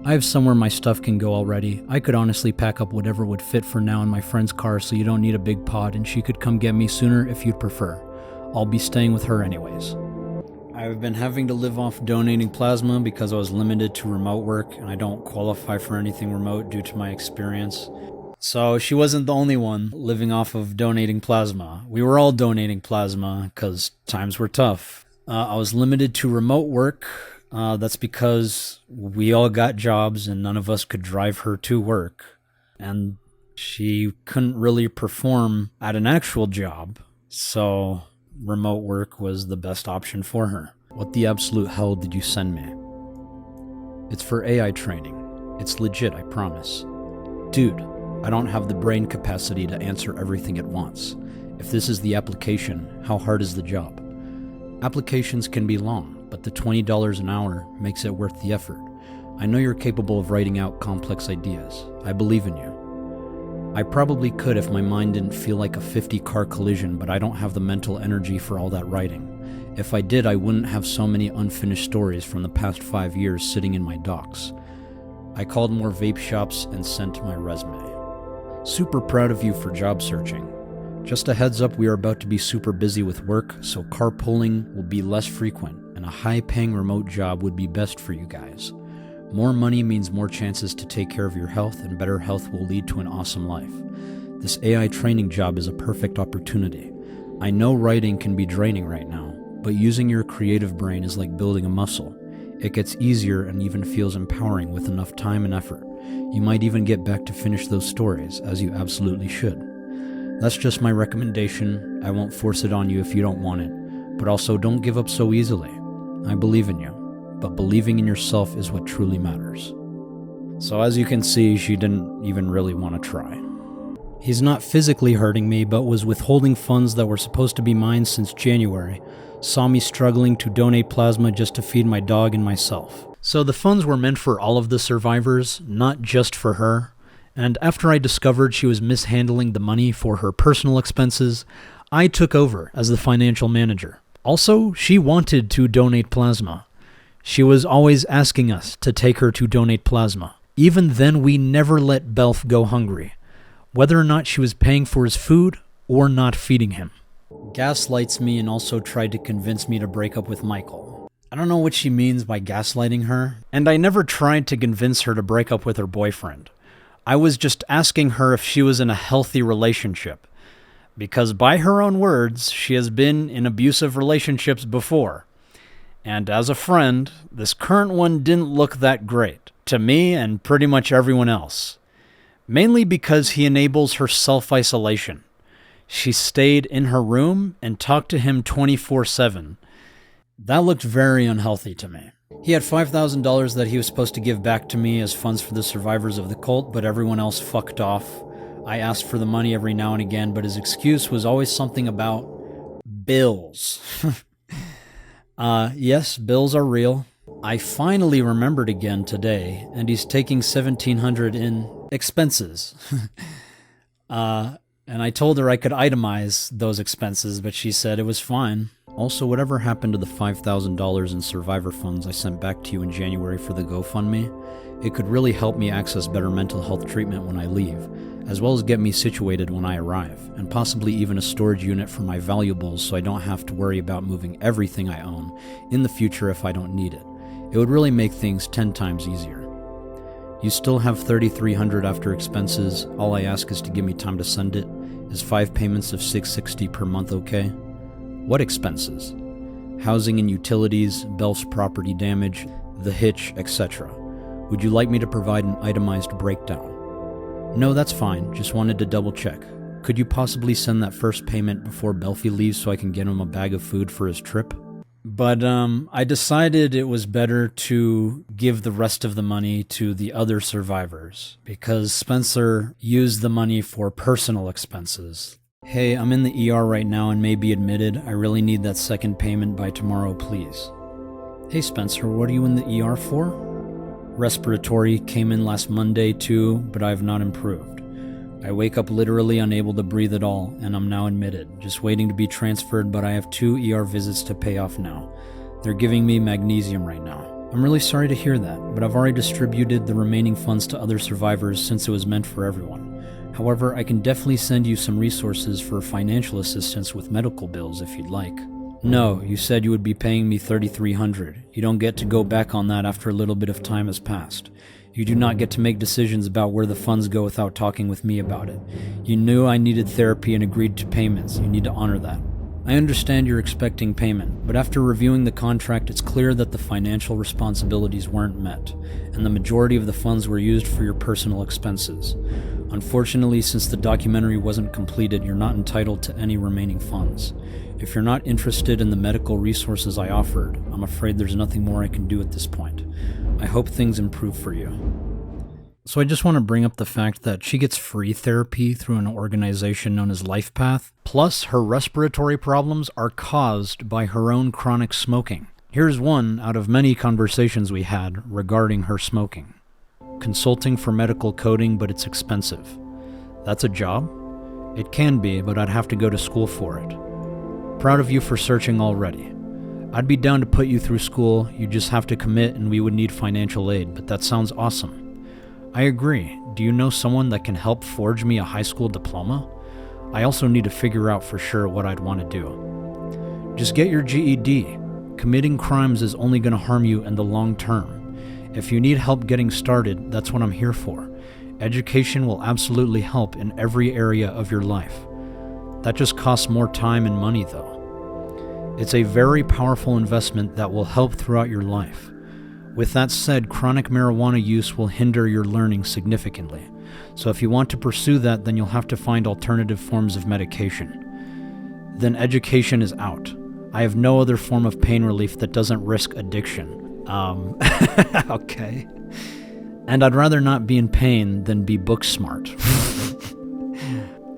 I have somewhere my stuff can go already. I could honestly pack up whatever would fit for now in my friend's car, so you don't need a big pod, and she could come get me sooner if you'd prefer. I'll be staying with her anyways. I've been having to live off donating plasma because I was limited to remote work, and I don't qualify for anything remote due to my experience. So she wasn't the only one living off of donating plasma. We were all donating plasma because times were tough. I was limited to remote work. That's because we all got jobs and none of us could drive her to work. And she couldn't really perform at an actual job. So remote work was the best option for her. What the absolute hell did you send me? It's for AI training. It's legit, I promise. Dude, I don't have the brain capacity to answer everything at once. If this is the application, how hard is the job? Applications can be long, but the $20 an hour makes it worth the effort. I know you're capable of writing out complex ideas. I believe in you. I probably could if my mind didn't feel like a 50-car collision, but I don't have the mental energy for all that writing. If I did, I wouldn't have so many unfinished stories from the past 5 years sitting in my docs. I called more vape shops and sent my resume. Super proud of you for job searching. Just a heads up, we are about to be super busy with work, so carpooling will be less frequent, and a high-paying remote job would be best for you guys. More money means more chances to take care of your health, and better health will lead to an awesome life. This AI training job is a perfect opportunity. I know writing can be draining right now, but using your creative brain is like building a muscle. It gets easier and even feels empowering with enough time and effort. You might even get back to finish those stories, as you absolutely should. That's just my recommendation. I won't force it on you if you don't want it, but also don't give up so easily. I believe in you, but believing in yourself is what truly matters. So as you can see, she didn't even really want to try. He's not physically hurting me, but was withholding funds that were supposed to be mine since January. Saw me struggling to donate plasma just to feed my dog and myself. So the funds were meant for all of the survivors, not just for her. And after I discovered she was mishandling the money for her personal expenses, I took over as the financial manager. Also, she wanted to donate plasma. She was always asking us to take her to donate plasma. Even then, we never let Belph go hungry, whether or not she was paying for his food or not feeding him. Gaslights me and also tried to convince me to break up with Michael. I don't know what she means by gaslighting her, and I never tried to convince her to break up with her boyfriend. I was just asking her if she was in a healthy relationship, because by her own words, she has been in abusive relationships before. And as a friend, this current one didn't look that great, to me and pretty much everyone else. Mainly because he enables her self-isolation. She stayed in her room and talked to him 24/7. That looked very unhealthy to me. He had $5,000 that he was supposed to give back to me as funds for the survivors of the cult, but everyone else fucked off. I asked for the money every now and again, but his excuse was always something about bills. Yes, bills are real. I finally remembered again today, and he's taking $1,700 in expenses. And I told her I could itemize those expenses, but she said it was fine. Also, whatever happened to the $5,000 in survivor funds I sent back to you in January for the GoFundMe? It could really help me access better mental health treatment when I leave, as well as get me situated when I arrive, and possibly even a storage unit for my valuables so I don't have to worry about moving everything I own in the future if I don't need it. It would really make things 10 times easier. You still have $3,300 after expenses. All I ask is to give me time to send it. Is 5 payments of $660 per month okay? What expenses? Housing and utilities, Belph's property damage, the hitch, etc. Would you like me to provide an itemized breakdown? No, that's fine. Just wanted to double check. Could you possibly send that first payment before Belphie leaves so I can get him a bag of food for his trip? But I decided it was better to give the rest of the money to the other survivors because Spencer used the money for personal expenses. Hey, I'm in the ER right now and may be admitted. I really need that second payment by tomorrow, please. Hey Spencer, what are you in the ER for? Respiratory, came in last Monday too, but I have not improved. I wake up literally unable to breathe at all, and I'm now admitted, just waiting to be transferred, but I have 2 ER visits to pay off now. They're giving me magnesium right now. I'm really sorry to hear that, but I've already distributed the remaining funds to other survivors since it was meant for everyone. However, I can definitely send you some resources for financial assistance with medical bills if you'd like. No, you said you would be paying me $3,300. You don't get to go back on that after a little bit of time has passed. You do not get to make decisions about where the funds go without talking with me about it. You knew I needed therapy and agreed to payments. You need to honor that. I understand you're expecting payment, but after reviewing the contract, it's clear that the financial responsibilities weren't met, and the majority of the funds were used for your personal expenses. Unfortunately, since the documentary wasn't completed, you're not entitled to any remaining funds. If you're not interested in the medical resources I offered, I'm afraid there's nothing more I can do at this point. I hope things improve for you. So I just want to bring up the fact that she gets free therapy through an organization known as LifePath, plus her respiratory problems are caused by her own chronic smoking. Here's one out of many conversations we had regarding her smoking. Consulting for medical coding, but it's expensive. That's a job? It can be, but I'd have to go to school for it. Proud of you for searching already. I'd be down to put you through school, you just have to commit and we would need financial aid, but that sounds awesome. I agree. Do you know someone that can help forge me a high school diploma? I also need to figure out for sure what I'd want to do. Just get your GED. Committing crimes is only going to harm you in the long term. If you need help getting started, that's what I'm here for. Education will absolutely help in every area of your life. That just costs more time and money though. It's a very powerful investment that will help throughout your life. With that said, chronic marijuana use will hinder your learning significantly. So if you want to pursue that, then you'll have to find alternative forms of medication. Then education is out. I have no other form of pain relief that doesn't risk addiction. Okay. And I'd rather not be in pain than be book smart.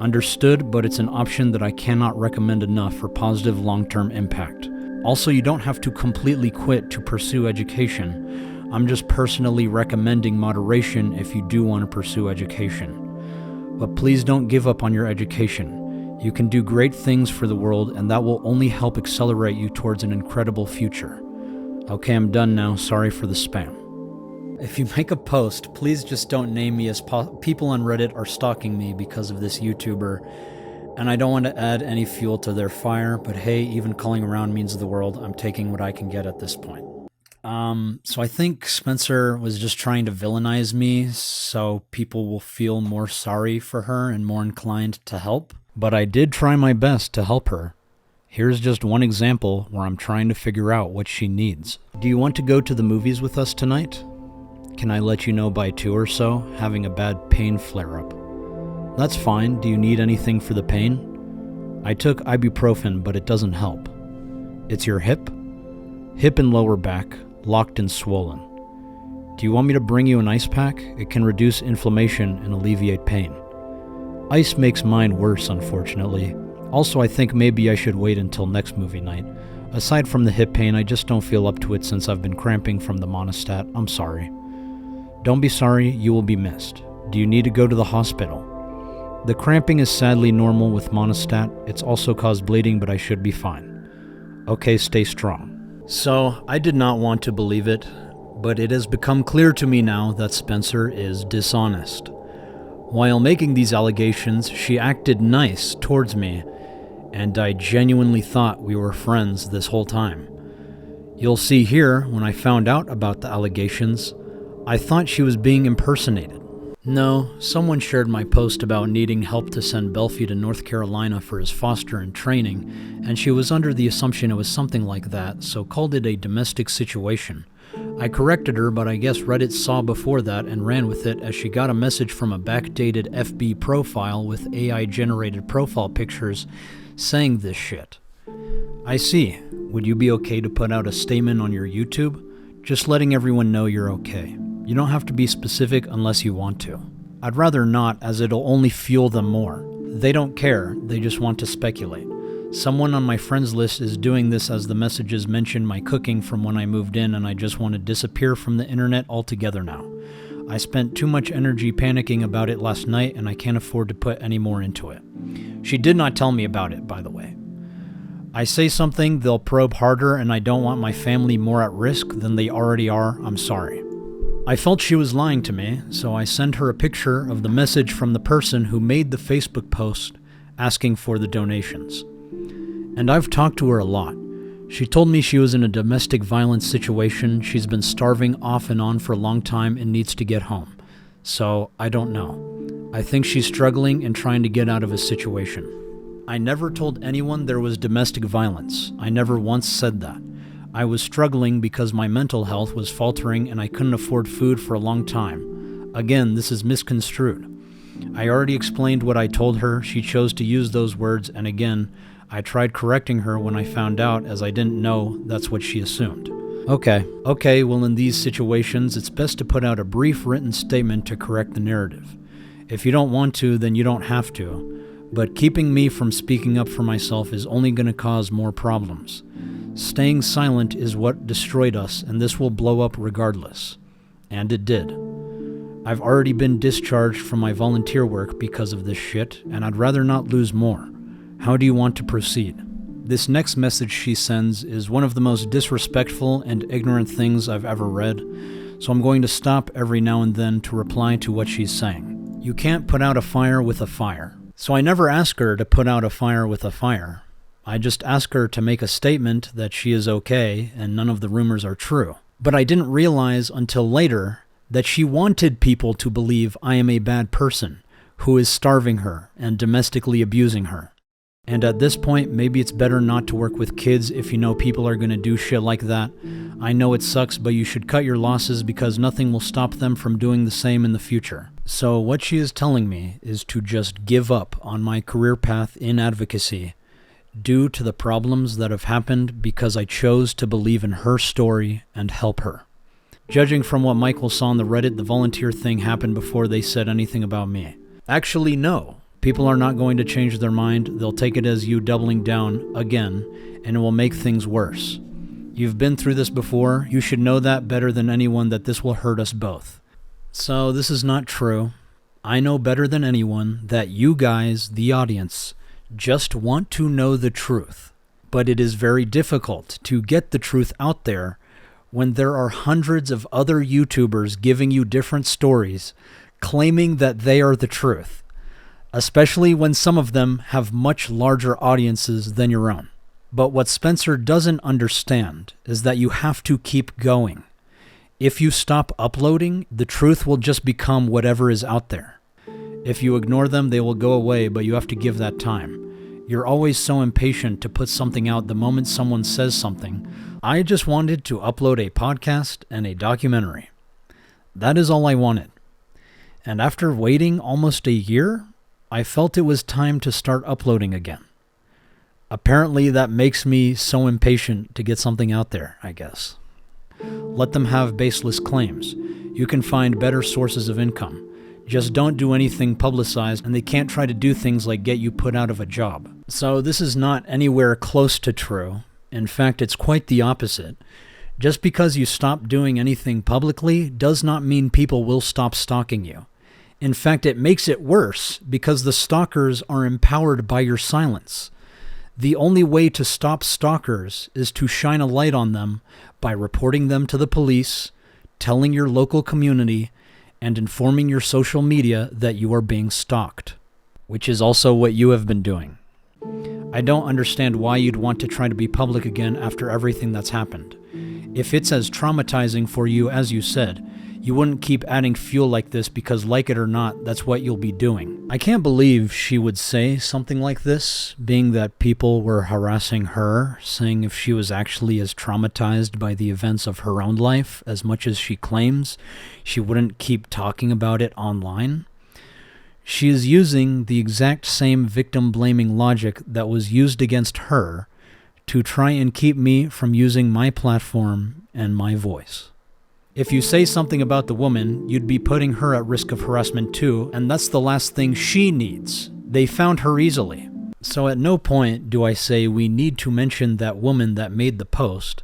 Understood, but it's an option that I cannot recommend enough for positive long-term impact. Also, you don't have to completely quit to pursue education. I'm just personally recommending moderation if you do want to pursue education. But please don't give up on your education. You can do great things for the world, and that will only help accelerate you towards an incredible future. Okay, I'm done now. Sorry for the spam. If you make a post, please just don't name me, as people on Reddit are stalking me because of this YouTuber, and I don't want to add any fuel to their fire, but hey, even calling around means the world. I'm taking what I can get at this point. So I think Spencer was just trying to villainize me so people will feel more sorry for her and more inclined to help. But I did try my best to help her. Here's just one example where I'm trying to figure out what she needs. Do you want to go to the movies with us tonight? Can I let you know by 2 or so, having a bad pain flare-up? That's fine. Do you need anything for the pain? I took ibuprofen, but it doesn't help. It's your hip? Hip and lower back, locked and swollen. Do you want me to bring you an ice pack? It can reduce inflammation and alleviate pain. Ice makes mine worse, unfortunately. Also, I think maybe I should wait until next movie night. Aside from the hip pain, I just don't feel up to it since I've been cramping from the monostat. I'm sorry. Don't be sorry, you will be missed. Do you need to go to the hospital? The cramping is sadly normal with monostat. It's also caused bleeding, but I should be fine. Okay, stay strong. So, I did not want to believe it, but it has become clear to me now that Spencer is dishonest. While making these allegations, she acted nice towards me, and I genuinely thought we were friends this whole time. You'll see here, when I found out about the allegations, I thought she was being impersonated. No, someone shared my post about needing help to send Belphegor to North Carolina for his foster and training, and she was under the assumption it was something like that, so called it a domestic situation. I corrected her, but I guess Reddit saw before that and ran with it as she got a message from a backdated FB profile with AI-generated profile pictures saying this shit. I see. Would you be okay to put out a statement on your YouTube? Just letting everyone know you're okay. You don't have to be specific unless you want to. I'd rather not, as it'll only fuel them more. They don't care, they just want to speculate. Someone on my friends list is doing this as the messages mention my cooking from when I moved in, and I just want to disappear from the internet altogether now. I spent too much energy panicking about it last night, and I can't afford to put any more into it. She did not tell me about it, by the way. I say something, they'll probe harder, and I don't want my family more at risk than they already are. I'm sorry. I felt she was lying to me, so I sent her a picture of the message from the person who made the Facebook post asking for the donations. And I've talked to her a lot. She told me she was in a domestic violence situation, she's been starving off and on for a long time and needs to get home. So, I don't know. I think she's struggling and trying to get out of a situation. I never told anyone there was domestic violence. I never once said that. I was struggling because my mental health was faltering and I couldn't afford food for a long time. Again, this is misconstrued. I already explained what I told her, she chose to use those words, and again, I tried correcting her when I found out, as I didn't know that's what she assumed. Okay, well in these situations, it's best to put out a brief written statement to correct the narrative. If you don't want to, then you don't have to, but keeping me from speaking up for myself is only going to cause more problems. Staying silent is what destroyed us, and this will blow up regardless. And it did. I've already been discharged from my volunteer work because of this shit, and I'd rather not lose more. How do you want to proceed? This next message she sends is one of the most disrespectful and ignorant things I've ever read, so I'm going to stop every now and then to reply to what she's saying. You can't put out a fire with a fire. So I never ask her to put out a fire with a fire. I just ask her to make a statement that she is okay and none of the rumors are true. But I didn't realize until later that she wanted people to believe I am a bad person who is starving her and domestically abusing her. And at this point, maybe it's better not to work with kids if you know people are going to do shit like that. I know it sucks, but you should cut your losses because nothing will stop them from doing the same in the future. So what she is telling me is to just give up on my career path in advocacy due to the problems that have happened because I chose to believe in her story and help her. Judging from what Michael saw on the Reddit, the volunteer thing happened before they said anything about me. Actually, no. People are not going to change their mind. They'll take it as you doubling down again, and it will make things worse. You've been through this before. You should know that better than anyone that this will hurt us both. So this is not true. I know better than anyone that you guys, the audience, just want to know the truth. But it is very difficult to get the truth out there when there are hundreds of other YouTubers giving you different stories, claiming that they are the truth. Especially when some of them have much larger audiences than your own. But what Spencer doesn't understand is that you have to keep going. If you stop uploading, the truth will just become whatever is out there. If you ignore them, they will go away, but you have to give that time. You're always so impatient to put something out the moment someone says something. I just wanted to upload a podcast and a documentary. That is all I wanted. And after waiting almost a year, I felt it was time to start uploading again. Apparently that makes me so impatient to get something out there, I guess. Let them have baseless claims. You can find better sources of income. Just don't do anything publicized, and they can't try to do things like get you put out of a job. So this is not anywhere close to true. In fact, it's quite the opposite. Just because you stop doing anything publicly does not mean people will stop stalking you. In fact, it makes it worse because the stalkers are empowered by your silence. The only way to stop stalkers is to shine a light on them by reporting them to the police, telling your local community, and informing your social media that you are being stalked, which is also what you have been doing. I don't understand why you'd want to try to be public again after everything that's happened. If it's as traumatizing for you as you said, you wouldn't keep adding fuel like this because, like it or not, that's what you'll be doing. I can't believe she would say something like this, being that people were harassing her, saying if she was actually as traumatized by the events of her own life as much as she claims, she wouldn't keep talking about it online. She is using the exact same victim-blaming logic that was used against her to try and keep me from using my platform and my voice. If you say something about the woman, you'd be putting her at risk of harassment too, and that's the last thing she needs. They found her easily. So at no point do I say we need to mention that woman that made the post.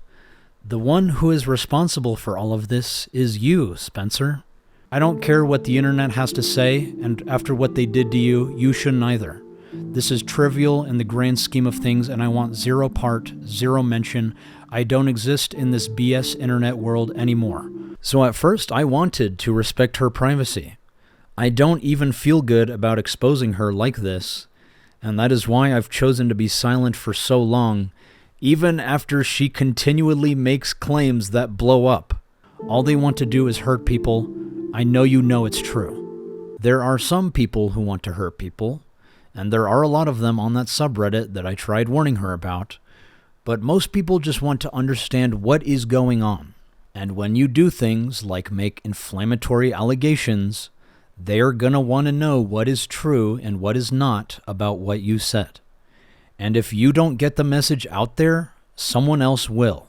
The one who is responsible for all of this is you, Spencer. I don't care what the internet has to say, and after what they did to you, you shouldn't either. This is trivial in the grand scheme of things, and I want zero part, zero mention. I don't exist in this BS internet world anymore. So at first, I wanted to respect her privacy. I don't even feel good about exposing her like this, and that is why I've chosen to be silent for so long, even after she continually makes claims that blow up. All they want to do is hurt people. I know you know it's true. There are some people who want to hurt people, and there are a lot of them on that subreddit that I tried warning her about, but most people just want to understand what is going on. And when you do things like make inflammatory allegations, they are going to want to know what is true and what is not about what you said. And if you don't get the message out there, someone else will.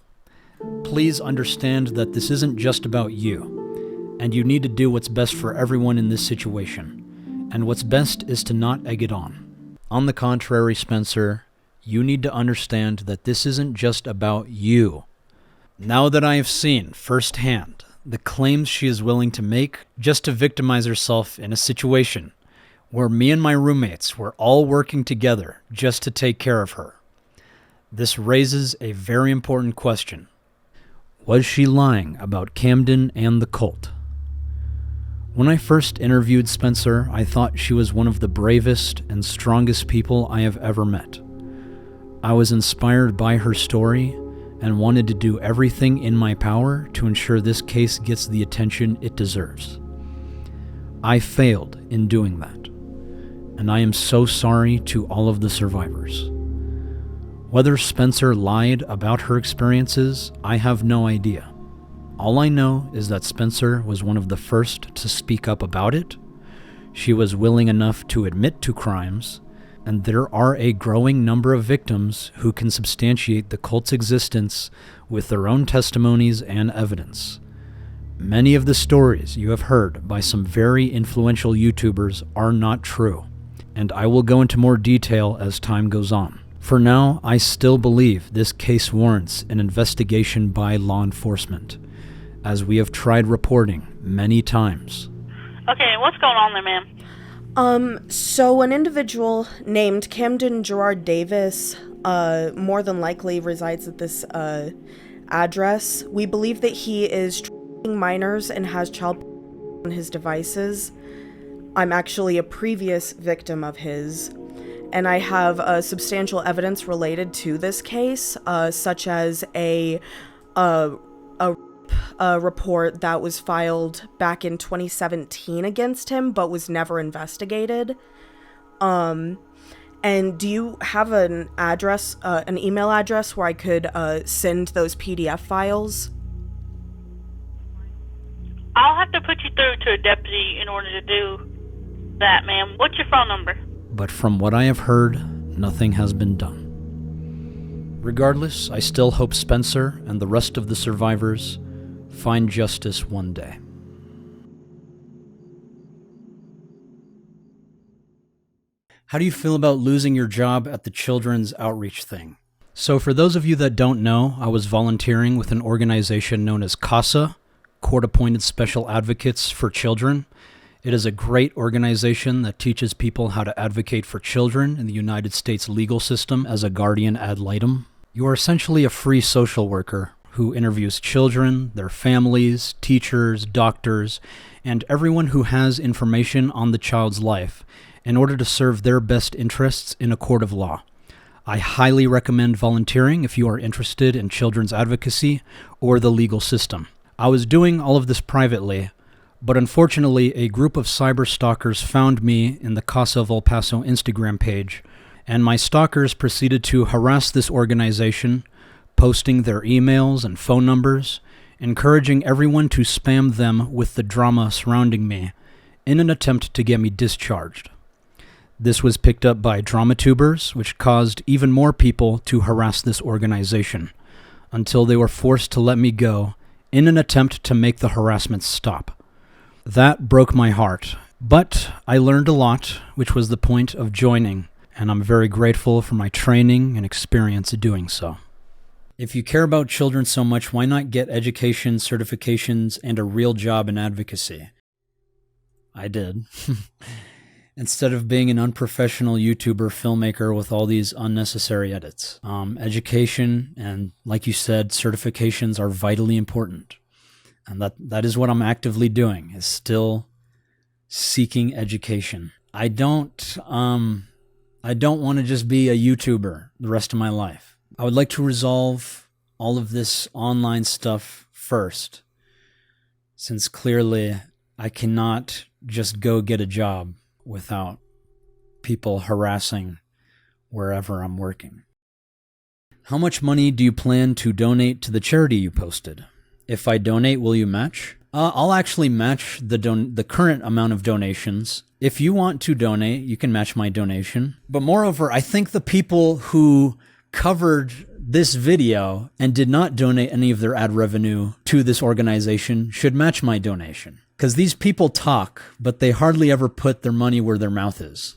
Please understand that this isn't just about you, and you need to do what's best for everyone in this situation. And what's best is to not egg it on. On the contrary, Spencer, you need to understand that this isn't just about you. Now that I have seen firsthand the claims she is willing to make just to victimize herself in a situation where me and my roommates were all working together just to take care of her, this raises a very important question. Was she lying about Camden and the cult? When I first interviewed Spencer, I thought she was one of the bravest and strongest people I have ever met. I was inspired by her story and wanted to do everything in my power to ensure this case gets the attention it deserves. I failed in doing that, and I am so sorry to all of the survivors. Whether Spencer lied about her experiences, I have no idea. All I know is that Spencer was one of the first to speak up about it. She was willing enough to admit to crimes, and there are a growing number of victims who can substantiate the cult's existence with their own testimonies and evidence. Many of the stories you have heard by some very influential YouTubers are not true, and I will go into more detail as time goes on. For now, I still believe this case warrants an investigation by law enforcement, as we have tried reporting many times. Okay, what's going on there, ma'am? So an individual named Camden Gerard Davis, more than likely resides at this, address. We believe that he is trafficking minors and has child on his devices. I'm actually a previous victim of his, and I have, substantial evidence related to this case, such as a report that was filed back in 2017 against him, but was never investigated. And do you have an address, an email address where I could send those PDF files? I'll have to put you through to a deputy in order to do that, ma'am. What's your phone number? But from what I have heard, nothing has been done. Regardless, I still hope Spencer and the rest of the survivors find justice one day. How do you feel about losing your job at the children's outreach thing? So for those of you that don't know, I was volunteering with an organization known as CASA, Court-Appointed Special Advocates for Children. It is a great organization that teaches people how to advocate for children in the United States legal system as a guardian ad litem. You are essentially a free social worker who interviews children, their families, teachers, doctors, and everyone who has information on the child's life in order to serve their best interests in a court of law. I highly recommend volunteering if you are interested in children's advocacy or the legal system. I was doing all of this privately, but unfortunately a group of cyber stalkers found me in the Casa of El Paso Instagram page, and my stalkers proceeded to harass this organization, posting their emails and phone numbers, encouraging everyone to spam them with the drama surrounding me in an attempt to get me discharged. This was picked up by DramaTubers, which caused even more people to harass this organization, until they were forced to let me go in an attempt to make the harassment stop. That broke my heart, but I learned a lot, which was the point of joining, and I'm very grateful for my training and experience doing so. If you care about children so much, why not get education, certifications, and a real job in advocacy? I did. Instead of being an unprofessional YouTuber filmmaker with all these unnecessary edits. Education and, like you said, certifications are vitally important. And that is what I'm actively doing, is still seeking education. I don't want to just be a YouTuber the rest of my life. I would like to resolve all of this online stuff first, since clearly I cannot just go get a job without people harassing wherever I'm working. How much money do you plan to donate to the charity you posted? If I donate, will you match? I'll actually match the current amount of donations. If you want to donate, you can match my donation. But moreover, I think the people who covered this video and did not donate any of their ad revenue to this organization should match my donation. Because these people talk, but they hardly ever put their money where their mouth is.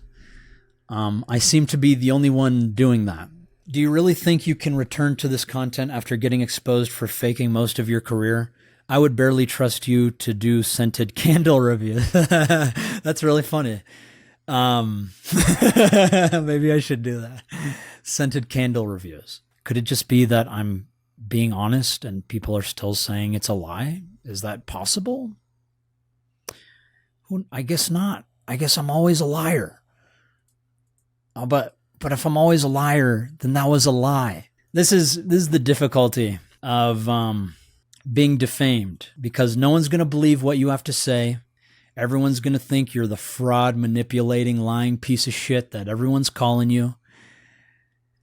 I seem to be the only one doing that. Do you really think you can return to this content after getting exposed for faking most of your career? I would barely trust you to do scented candle reviews. That's really funny. Maybe I should do that. Scented candle reviews. Could it just be that I'm being honest and people are still saying it's a lie? Is that possible? I guess not. I guess I'm always a liar. But if I'm always a liar, then that was a lie. This is the difficulty of being defamed, because no one's going to believe what you have to say. Everyone's going to think you're the fraud, manipulating, lying piece of shit that everyone's calling you.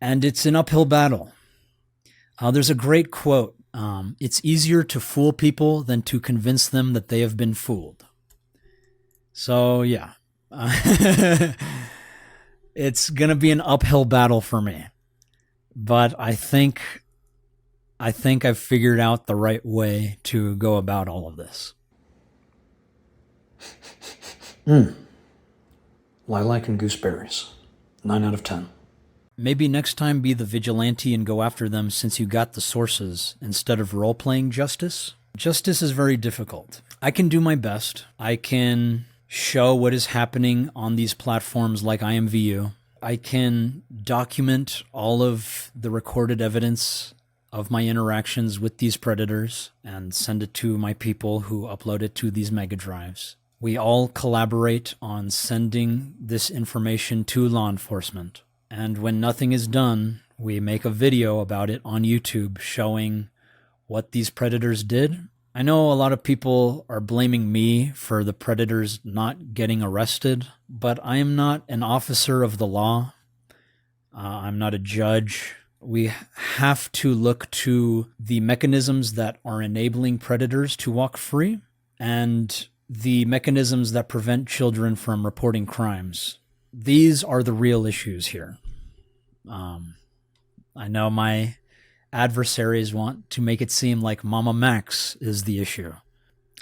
And it's an uphill battle. There's a great quote. It's easier to fool people than to convince them that they have been fooled. So, yeah. It's going to be an uphill battle for me. But I think I've figured out the right way to go about all of this. Lilac and gooseberries. 9 out of 10. Maybe next time be the vigilante and go after them since you got the sources instead of role-playing justice. Justice is very difficult. I can do my best. I can show what is happening on these platforms like IMVU. I can document all of the recorded evidence of my interactions with these predators and send it to my people who upload it to these mega drives. We all collaborate on sending this information to law enforcement. And when nothing is done, we make a video about it on YouTube showing what these predators did. I know a lot of people are blaming me for the predators not getting arrested, but I am not an officer of the law. I'm not a judge. We have to look to the mechanisms that are enabling predators to walk free and the mechanisms that prevent children from reporting crimes. These are the real issues here. I know my adversaries want to make it seem like MamaMax is the issue.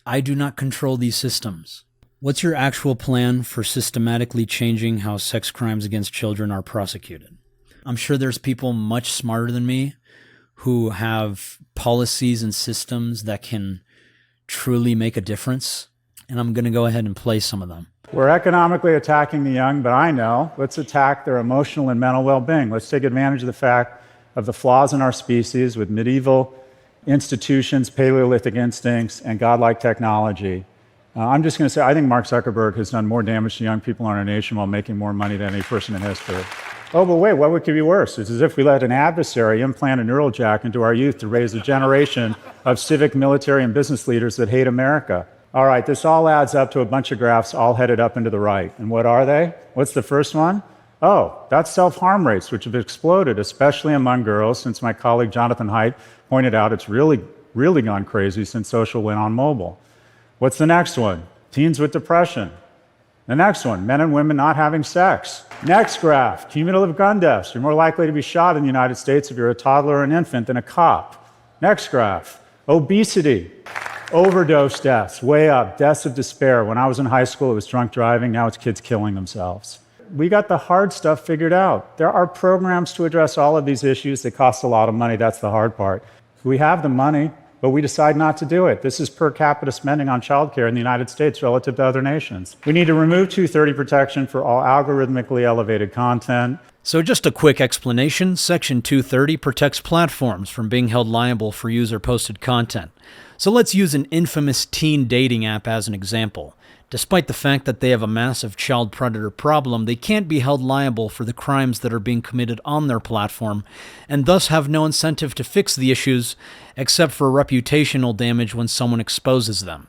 I do not control these systems. What's your actual plan for systematically changing how sex crimes against children are prosecuted? I'm sure there's people much smarter than me who have policies and systems that can truly make a difference, and I'm going to go ahead and play some of them. We're economically attacking the young, but I know, let's attack their emotional and mental well-being. Let's take advantage of the fact of the flaws in our species with medieval institutions, Paleolithic instincts, and godlike technology. I'm just going to say, I think Mark Zuckerberg has done more damage to young people in our nation while making more money than any person in history. Oh, but wait, what could be worse? It's as if we let an adversary implant a neural jack into our youth to raise a generation of civic, military, and business leaders that hate America. All right, this all adds up to a bunch of graphs all headed up and to the right. And what are they? What's the first one? Oh, that's self-harm rates, which have exploded, especially among girls, since my colleague Jonathan Haidt pointed out it's really gone crazy since social went on mobile. What's the next one? Teens with depression. The next one, men and women not having sex. Next graph, cumulative gun deaths. You're more likely to be shot in the United States if you're a toddler or an infant than a cop. Next graph, obesity. Overdose deaths, way up. Deaths of despair. When I was in high school, it was drunk driving. Now it's kids killing themselves. We got the hard stuff figured out. There are programs to address all of these issues that cost a lot of money. That's the hard part. We have the money, but we decide not to do it. This is per capita spending on childcare in the United States relative to other nations. We need to remove 230 protection for all algorithmically elevated content. So just a quick explanation. Section 230 protects platforms from being held liable for user-posted content. So let's use an infamous teen dating app as an example. Despite the fact that they have a massive child predator problem, they can't be held liable for the crimes that are being committed on their platform, and thus have no incentive to fix the issues except for reputational damage when someone exposes them.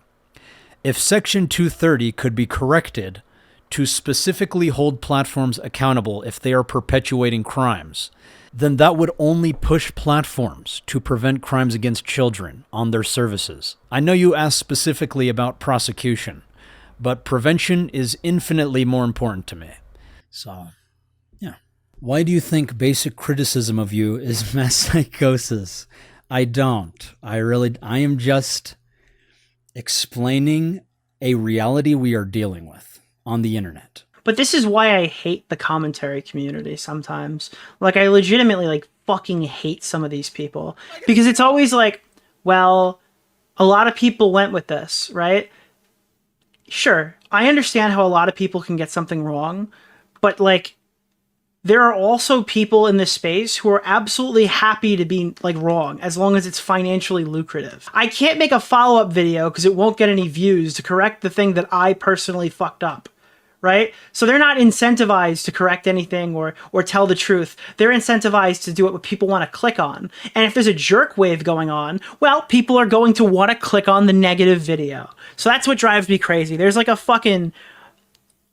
If Section 230 could be corrected to specifically hold platforms accountable if they are perpetuating crimes, then that would only push platforms to prevent crimes against children on their services. I know you asked specifically about prosecution, but prevention is infinitely more important to me. So, yeah. Why do you think basic criticism of you is mass psychosis? I don't. I am just explaining a reality we are dealing with on the internet. But this is why I hate the commentary community sometimes. Like, I legitimately, fucking hate some of these people. Because it's always like, well, a lot of people went with this, right? Sure, I understand how a lot of people can get something wrong, but there are also people in this space who are absolutely happy to be wrong as long as it's financially lucrative. I can't make a follow-up video because it won't get any views to correct the thing that I personally fucked up, right? So they're not incentivized to correct anything or tell the truth. They're incentivized to do what people want to click on. And if there's a jerk wave going on, well, people are going to want to click on the negative video. So that's what drives me crazy. There's a fucking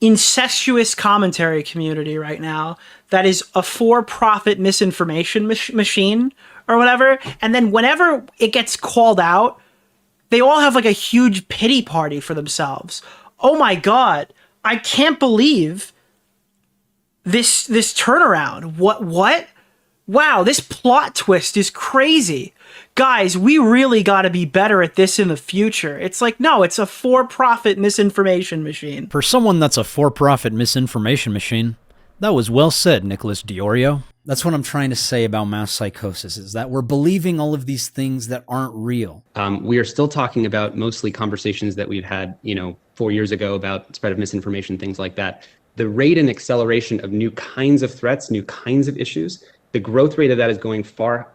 incestuous commentary community right now that is a for-profit misinformation machine or whatever. And then whenever it gets called out, they all have a huge pity party for themselves. Oh my God, I can't believe this turnaround. What? Wow, this plot twist is crazy. Guys, we really got to be better at this in the future. It's no, it's a for-profit misinformation machine. For someone that's a for-profit misinformation machine, that was well said, Nicholas Diorio. That's what I'm trying to say about mass psychosis, is that we're believing all of these things that aren't real. We are still talking about mostly conversations that we've had, 4 years ago about spread of misinformation, things like that. The rate and acceleration of new kinds of threats, new kinds of issues, the growth rate of that is growing far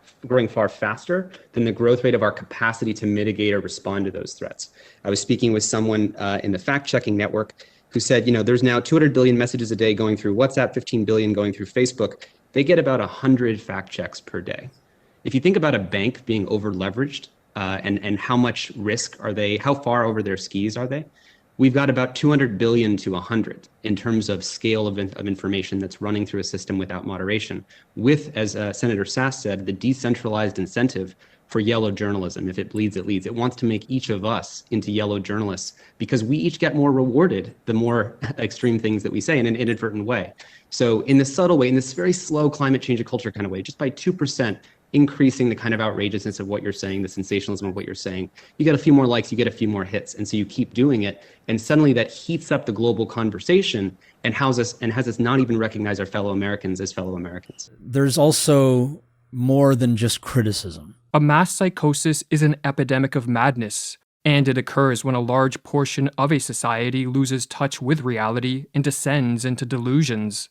faster than the growth rate of our capacity to mitigate or respond to those threats. I was speaking with someone in the fact-checking network who said, there's now 200 billion messages a day going through WhatsApp, 15 billion going through Facebook. They get about 100 fact checks per day. If you think about a bank being over-leveraged and how much risk are they, how far over their skis are they? We've got about 200 billion to 100 in terms of scale of information that's running through a system without moderation, with, as Senator Sass said, the decentralized incentive for yellow journalism. If it bleeds, it leads. It wants to make each of us into yellow journalists because we each get more rewarded the more extreme things that we say in an inadvertent way. So in this subtle way, in this very slow climate change of culture kind of way, just by 2%, increasing the kind of outrageousness of what you're saying, the sensationalism of what you're saying. You get a few more likes, you get a few more hits. And so you keep doing it. And suddenly that heats up the global conversation and has us not even recognize our fellow Americans as fellow Americans. There's also more than just criticism. A mass psychosis is an epidemic of madness, and it occurs when a large portion of a society loses touch with reality and descends into delusions.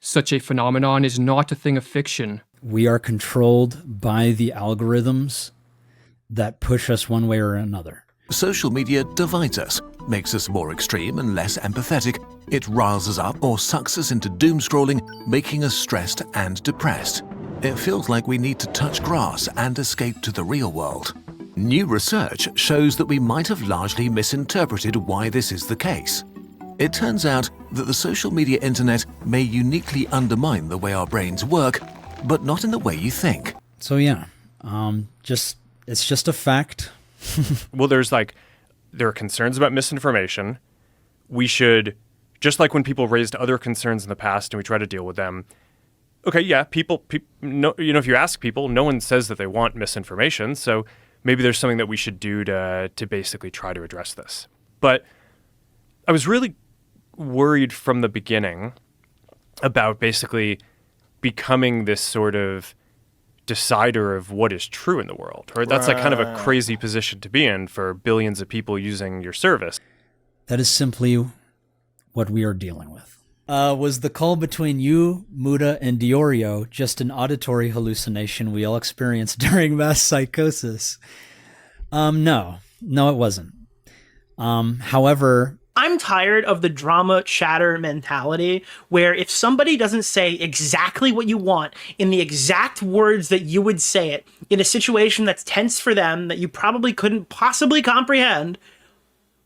Such a phenomenon is not a thing of fiction. We are controlled by the algorithms that push us one way or another. Social media divides us, makes us more extreme and less empathetic. It riles us up or sucks us into doom scrolling, making us stressed and depressed. It feels like we need to touch grass and escape to the real world. New research shows that we might have largely misinterpreted why this is the case. It turns out that the social media internet may uniquely undermine the way our brains work, but not in the way you think. So yeah, it's just a fact. Well, there are concerns about misinformation. We should, just like when people raised other concerns in the past and we try to deal with them. Okay, yeah, people no, if you ask people, no one says that they want misinformation. So maybe there's something that we should do to basically try to address this. But I was really worried from the beginning about basically becoming this sort of decider of what is true in the world, right? That's like kind of a crazy position to be in for billions of people using your service. That is simply what we are dealing with. Was the call between you, Muta, and Diorio just an auditory hallucination we all experienced during mass psychosis? No, it wasn't. However, I'm tired of the drama chatter mentality where if somebody doesn't say exactly what you want in the exact words that you would say it in a situation that's tense for them that you probably couldn't possibly comprehend,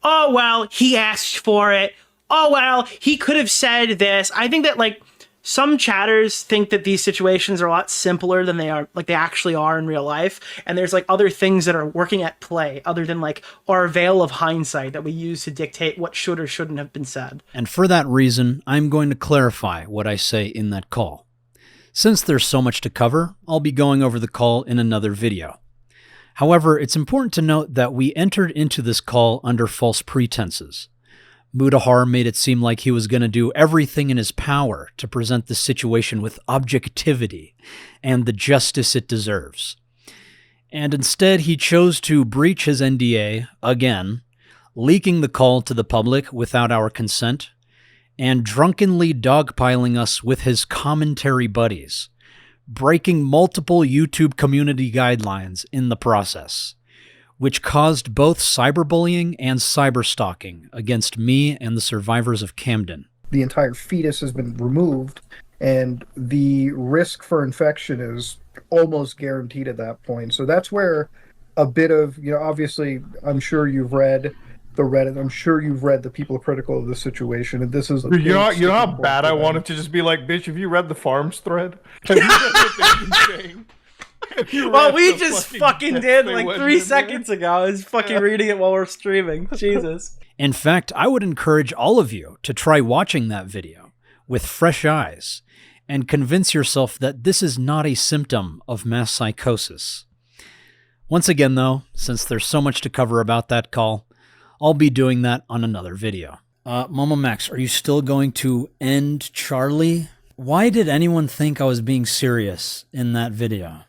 oh, well, he asked for it. Oh, well, he could have said this. I think that some chatters think that these situations are a lot simpler than they actually are in real life. And there's other things that are working at play other than our veil of hindsight that we use to dictate what should or shouldn't have been said. And for that reason, I'm going to clarify what I say in that call. Since there's so much to cover, I'll be going over the call in another video. However, it's important to note that we entered into this call under false pretenses. Mutahar made it seem like he was going to do everything in his power to present the situation with objectivity and the justice it deserves. And instead, he chose to breach his NDA again, leaking the call to the public without our consent, and drunkenly dogpiling us with his commentary buddies, breaking multiple YouTube community guidelines in the process, which caused both cyberbullying and cyberstalking against me and the survivors of Camden. The entire fetus has been removed, and the risk for infection is almost guaranteed at that point. So that's where a bit of, obviously, I'm sure you've read the Reddit. I'm sure you've read the people critical of the situation, and this is a you know how bad I want it to just be like, bitch, have you read the Farms thread? Have you read what they've been saying? Well, we just fucking did 3 seconds ago. I was fucking reading it while we're streaming. Jesus. In fact, I would encourage all of you to try watching that video with fresh eyes and convince yourself that this is not a symptom of mass psychosis. Once again, though, since there's so much to cover about that call, I'll be doing that on another video. MamaMax, are you still going to end Charlie? Why did anyone think I was being serious in that video?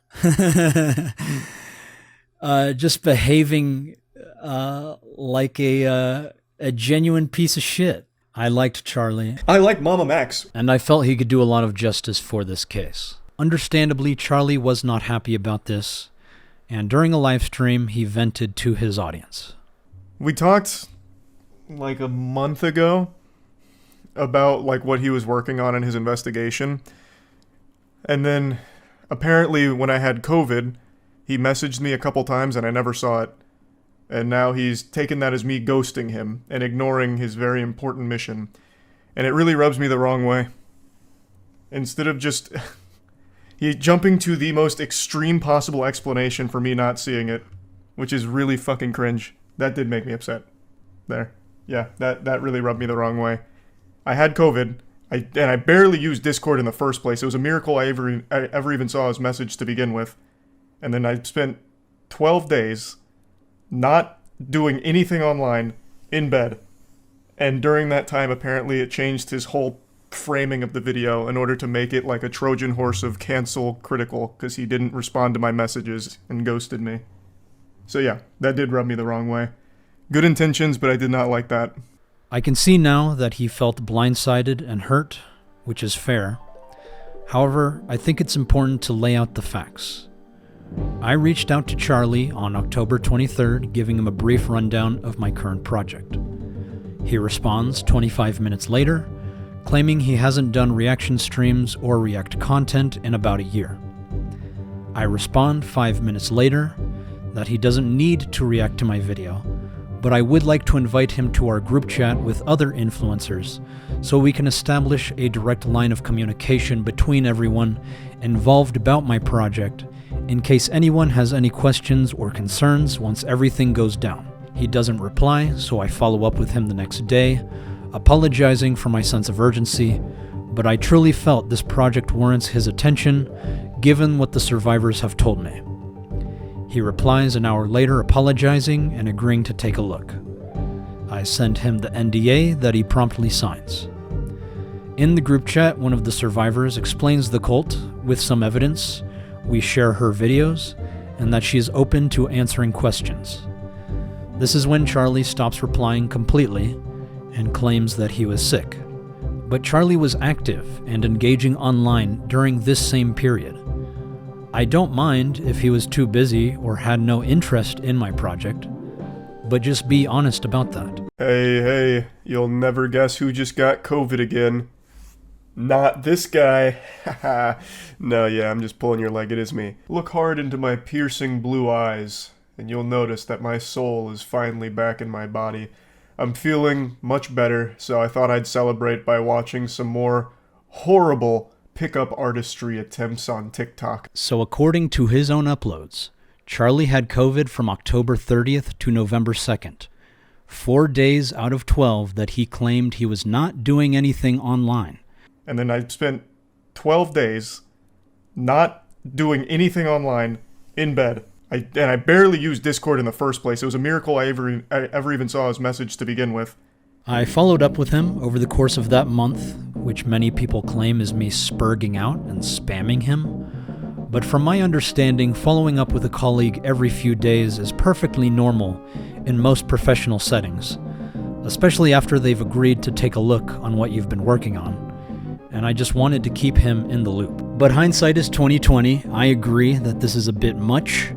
Just behaving like a genuine piece of shit. I liked Charlie. I like MamaMax. And I felt he could do a lot of justice for this case. Understandably, Charlie was not happy about this, and during a live stream, he vented to his audience. We talked a month ago about what he was working on in his investigation, and then apparently, when I had COVID, he messaged me a couple times and I never saw it. And now he's taken that as me ghosting him and ignoring his very important mission. And it really rubs me the wrong way. Instead of just jumping to the most extreme possible explanation for me not seeing it, which is really fucking cringe. That did make me upset. There. Yeah, that really rubbed me the wrong way. I had COVID. I barely used Discord in the first place. It was a miracle I ever even saw his message to begin with. And then I spent 12 days not doing anything online in bed. And during that time, apparently it changed his whole framing of the video in order to make it like a Trojan horse of cancel critical, because he didn't respond to my messages and ghosted me. So yeah, that did rub me the wrong way. Good intentions, but I did not like that. I can see now that he felt blindsided and hurt, which is fair. However, I think it's important to lay out the facts. I reached out to Charlie on October 23rd, giving him a brief rundown of my current project. He responds 25 minutes later, claiming he hasn't done reaction streams or React content in about a year. I respond 5 minutes later that he doesn't need to react to my video, but I would like to invite him to our group chat with other influencers so we can establish a direct line of communication between everyone involved about my project in case anyone has any questions or concerns once everything goes down. He doesn't reply, so I follow up with him the next day, apologizing for my sense of urgency, but I truly felt this project warrants his attention given what the survivors have told me. He replies an hour later apologizing and agreeing to take a look. I send him the NDA that he promptly signs. In the group chat, one of the survivors explains the cult with some evidence. We share her videos, and that she is open to answering questions. This is when Charlie stops replying completely and claims that he was sick. But Charlie was active and engaging online during this same period. I don't mind if he was too busy or had no interest in my project, but just be honest about that. Hey, you'll never guess who just got COVID again. Not this guy. No, yeah, I'm just pulling your leg. It is me. Look hard into my piercing blue eyes, and you'll notice that my soul is finally back in my body. I'm feeling much better, so I thought I'd celebrate by watching some more horrible pickup artistry attempts on TikTok. So according to his own uploads, Charlie had COVID from October 30th to November 2nd. 4 days out of 12 that he claimed he was not doing anything online. And then I spent 12 days not doing anything online in bed. I barely used Discord in the first place. It was a miracle I ever even saw his message to begin with. I followed up with him over the course of that month, which many people claim is me spurging out and spamming him. But from my understanding, following up with a colleague every few days is perfectly normal in most professional settings, especially after they've agreed to take a look on what you've been working on. And I just wanted to keep him in the loop. But hindsight is 20/20. I agree that this is a bit much.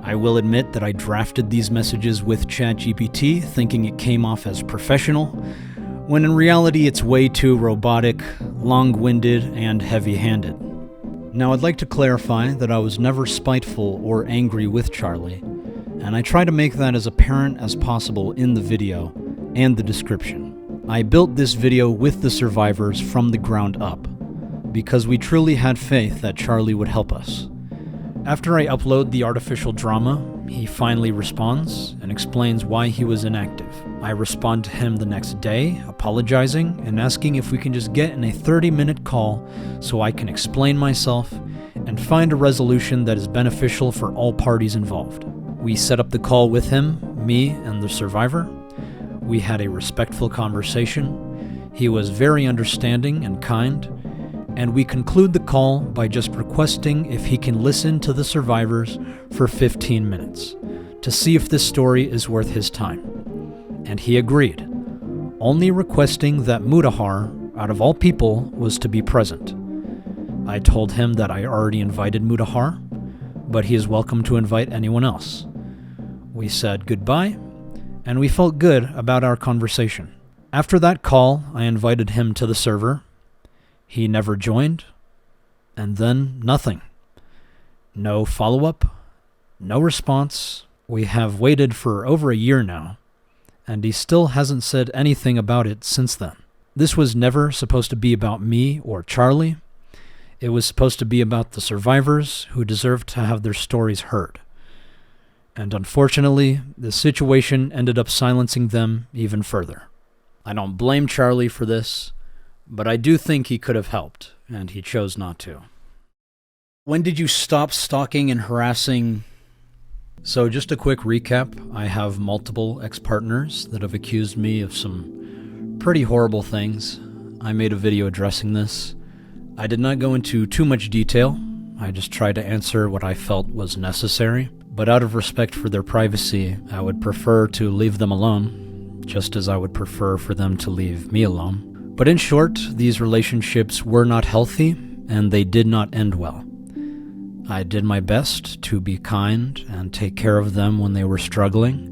I will admit that I drafted these messages with ChatGPT thinking it came off as professional, when in reality it's way too robotic, long-winded, and heavy-handed. Now I'd like to clarify that I was never spiteful or angry with Charlie, and I try to make that as apparent as possible in the video and the description. I built this video with the survivors from the ground up, because we truly had faith that Charlie would help us. After I upload the artificial drama, he finally responds and explains why he was inactive. I respond to him the next day, apologizing and asking if we can just get in a 30-minute call so I can explain myself and find a resolution that is beneficial for all parties involved. We set up the call with him, me, and the survivor. We had a respectful conversation. He was very understanding and kind, and we conclude the call by just requesting if he can listen to the survivors for 15 minutes to see if this story is worth his time. And he agreed, only requesting that Mutahar, out of all people, was to be present. I told him that I already invited Mutahar, but he is welcome to invite anyone else. We said goodbye, and we felt good about our conversation. After that call, I invited him to the server. He never joined, and then nothing. No follow-up, no response. We have waited for over a year now, and he still hasn't said anything about it since then. This was never supposed to be about me or Charlie. It was supposed to be about the survivors who deserved to have their stories heard. And unfortunately, the situation ended up silencing them even further. I don't blame Charlie for this, but I do think he could have helped, and he chose not to. When did you stop stalking and harassing? So just a quick recap. I have multiple ex-partners that have accused me of some pretty horrible things. I made a video addressing this. I did not go into too much detail. I just tried to answer what I felt was necessary. But out of respect for their privacy, I would prefer to leave them alone, just as I would prefer for them to leave me alone. But in short, these relationships were not healthy, and they did not end well. I did my best to be kind and take care of them when they were struggling,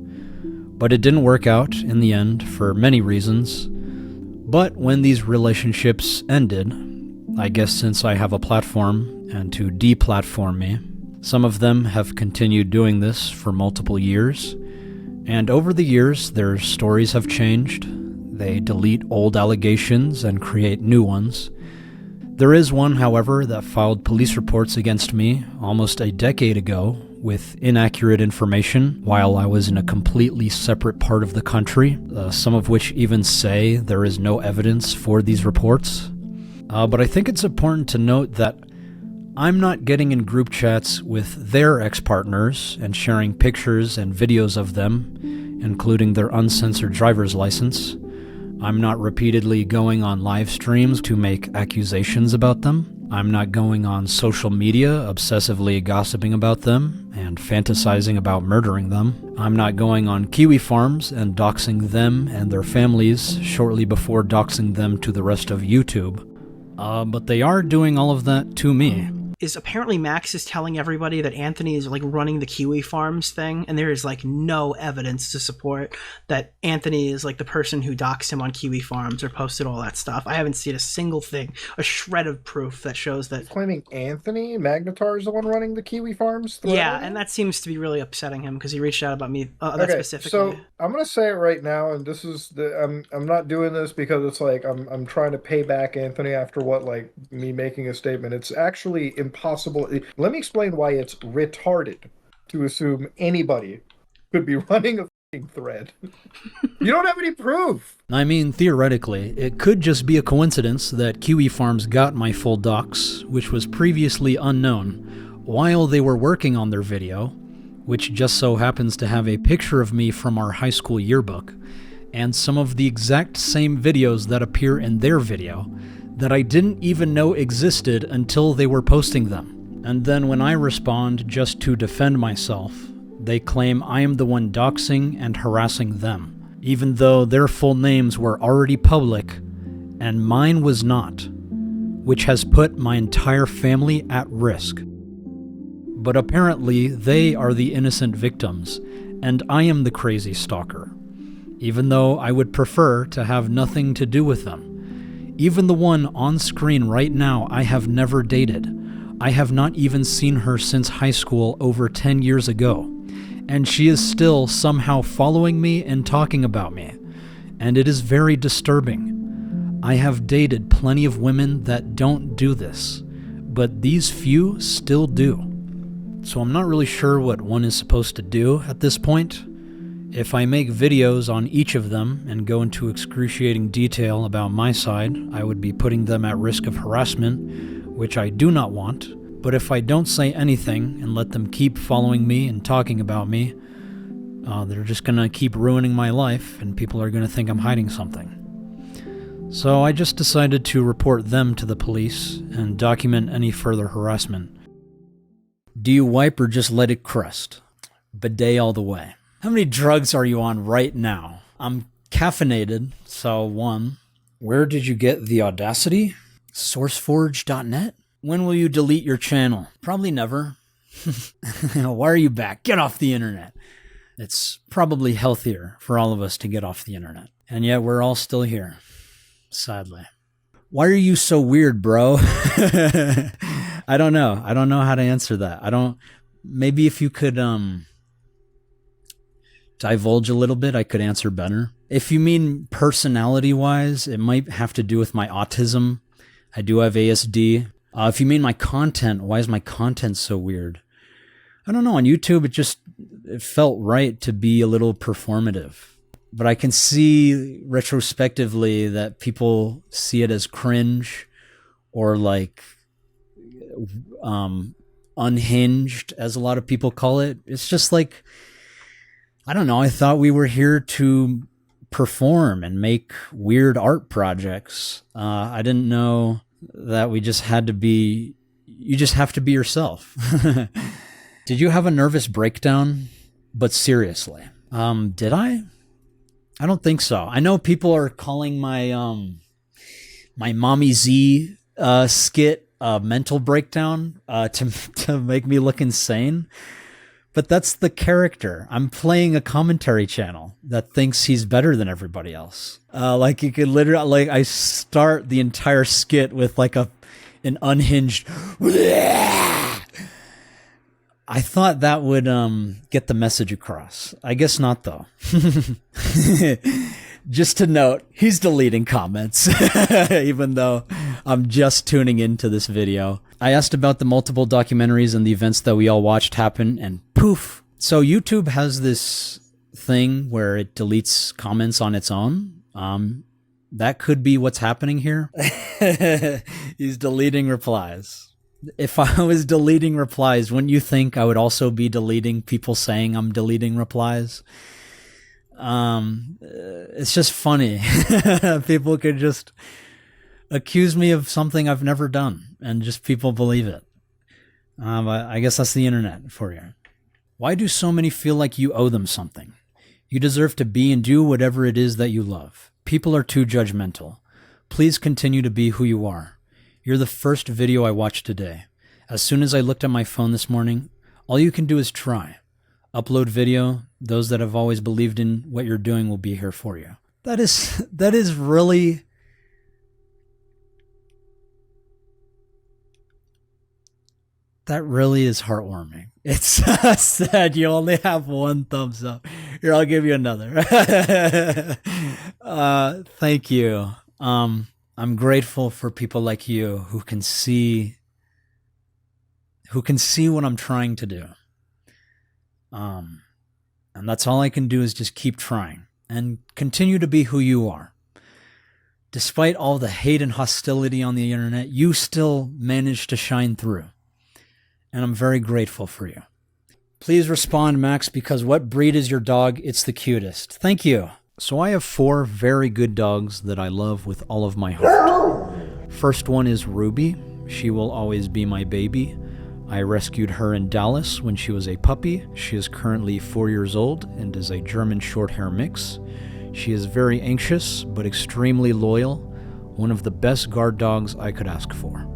but it didn't work out in the end for many reasons. But when these relationships ended, I guess since I have a platform and to deplatform me, some of them have continued doing this for multiple years, and over the years their stories have changed. They delete old allegations and create new ones. There is one, however, that filed police reports against me almost a decade ago with inaccurate information while I was in a completely separate part of the country, some of which even say there is no evidence for these reports. But I think it's important to note that I'm not getting in group chats with their ex-partners and sharing pictures and videos of them, including their uncensored driver's license. I'm not repeatedly going on live streams to make accusations about them. I'm not going on social media obsessively gossiping about them and fantasizing about murdering them. I'm not going on kiwi farms and doxing them and their families shortly before doxing them to the rest of YouTube. But they are doing all of that to me. Is apparently Max is telling everybody that Anthony is like running the kiwi farms thing, and there is like no evidence to support that Anthony is like the person who doxed him on kiwi farms or posted all that stuff. I haven't seen a single thing, a shred of proof that shows that. Claiming Anthony Magnetar is the one running the kiwi farms. Yeah, and that seems to be really upsetting him because he reached out about me that specifically. So I'm gonna say it right now, and this is I'm not doing this because it's like I'm trying to pay back Anthony after what like me making a statement. It's actually impossible. Let me explain why it's retarded to assume anybody could be running a f***ing thread. You don't have any proof. I mean, theoretically, it could just be a coincidence that Kiwi Farms got my full docs, which was previously unknown, while they were working on their video, which just so happens to have a picture of me from our high school yearbook, and some of the exact same videos that appear in their video that I didn't even know existed until they were posting them. And then when I respond just to defend myself, they claim I am the one doxing and harassing them, even though their full names were already public and mine was not, which has put my entire family at risk. But apparently they are the innocent victims, and I am the crazy stalker, even though I would prefer to have nothing to do with them. Even the one on screen right now I have never dated. I have not even seen her since high school over 10 years ago, and she is still somehow following me and talking about me, and it is very disturbing. I have dated plenty of women that don't do this, but these few still do. So I'm not really sure what one is supposed to do at this point. If I make videos on each of them and go into excruciating detail about my side, I would be putting them at risk of harassment, which I do not want. But if I don't say anything and let them keep following me and talking about me, they're just gonna keep ruining my life and people are gonna think I'm hiding something. So I just decided to report them to the police and document any further harassment. Do you wipe or just let it crust? Bidet all the way. How many drugs are you on right now? I'm caffeinated, so 1. Where did you get the audacity? Sourceforge.net? When will you delete your channel? Probably never. Why are you back? Get off the internet. It's probably healthier for all of us to get off the internet. And yet we're all still here, sadly. Why are you so weird, bro? I don't know. I don't know how to answer that. Maybe if you could, divulge a little bit, I could answer better. If you mean personality-wise, it might have to do with my autism. I do have ASD. If you mean my content, why is my content so weird? I don't know. On YouTube, it felt right to be a little performative. But I can see retrospectively that people see it as cringe or like unhinged, as a lot of people call it. It's just like, I don't know, I thought we were here to perform and make weird art projects. I didn't know that we just had to be, you just have to be yourself. Did you have a nervous breakdown? But seriously, did I? I don't think so. I know people are calling my my Mommy Z skit mental breakdown to make me look insane. But that's the character. I'm playing a commentary channel that thinks he's better than everybody else. Like you could literally, like I start the entire skit with like an unhinged. I thought that would get the message across. I guess not, though. Just to note, he's deleting comments, even though I'm just tuning into this video. I asked about the multiple documentaries and the events that we all watched happen, and poof. So YouTube has this thing where it deletes comments on its own. That could be what's happening here. He's deleting replies. If I was deleting replies, wouldn't you think I would also be deleting people saying I'm deleting replies? It's just funny. People could just accuse me of something I've never done, and just people believe it. But I guess that's the internet for you. Why do so many feel like you owe them something? You deserve to be and do whatever it is that you love. People are too judgmental. Please continue to be who you are. You're the first video I watched today. As soon as I looked at my phone this morning, all you can do is try. Upload video. Those that have always believed in what you're doing will be here for you. That is really... That really is heartwarming. It's sad you only have one thumbs up. Here, I'll give you another. Thank you. I'm grateful for people like you who can see what I'm trying to do. And that's all I can do is just keep trying and continue to be who you are. Despite all the hate and hostility on the internet, you still manage to shine through. And I'm very grateful for you. Please respond, Max, because what breed is your dog? It's the cutest. Thank you. So I have 4 very good dogs that I love with all of my heart. First one is Ruby. She will always be my baby. I rescued her in Dallas when she was a puppy. She is currently 4 years old and is a German Shorthair mix. She is very anxious but extremely loyal. One of the best guard dogs I could ask for.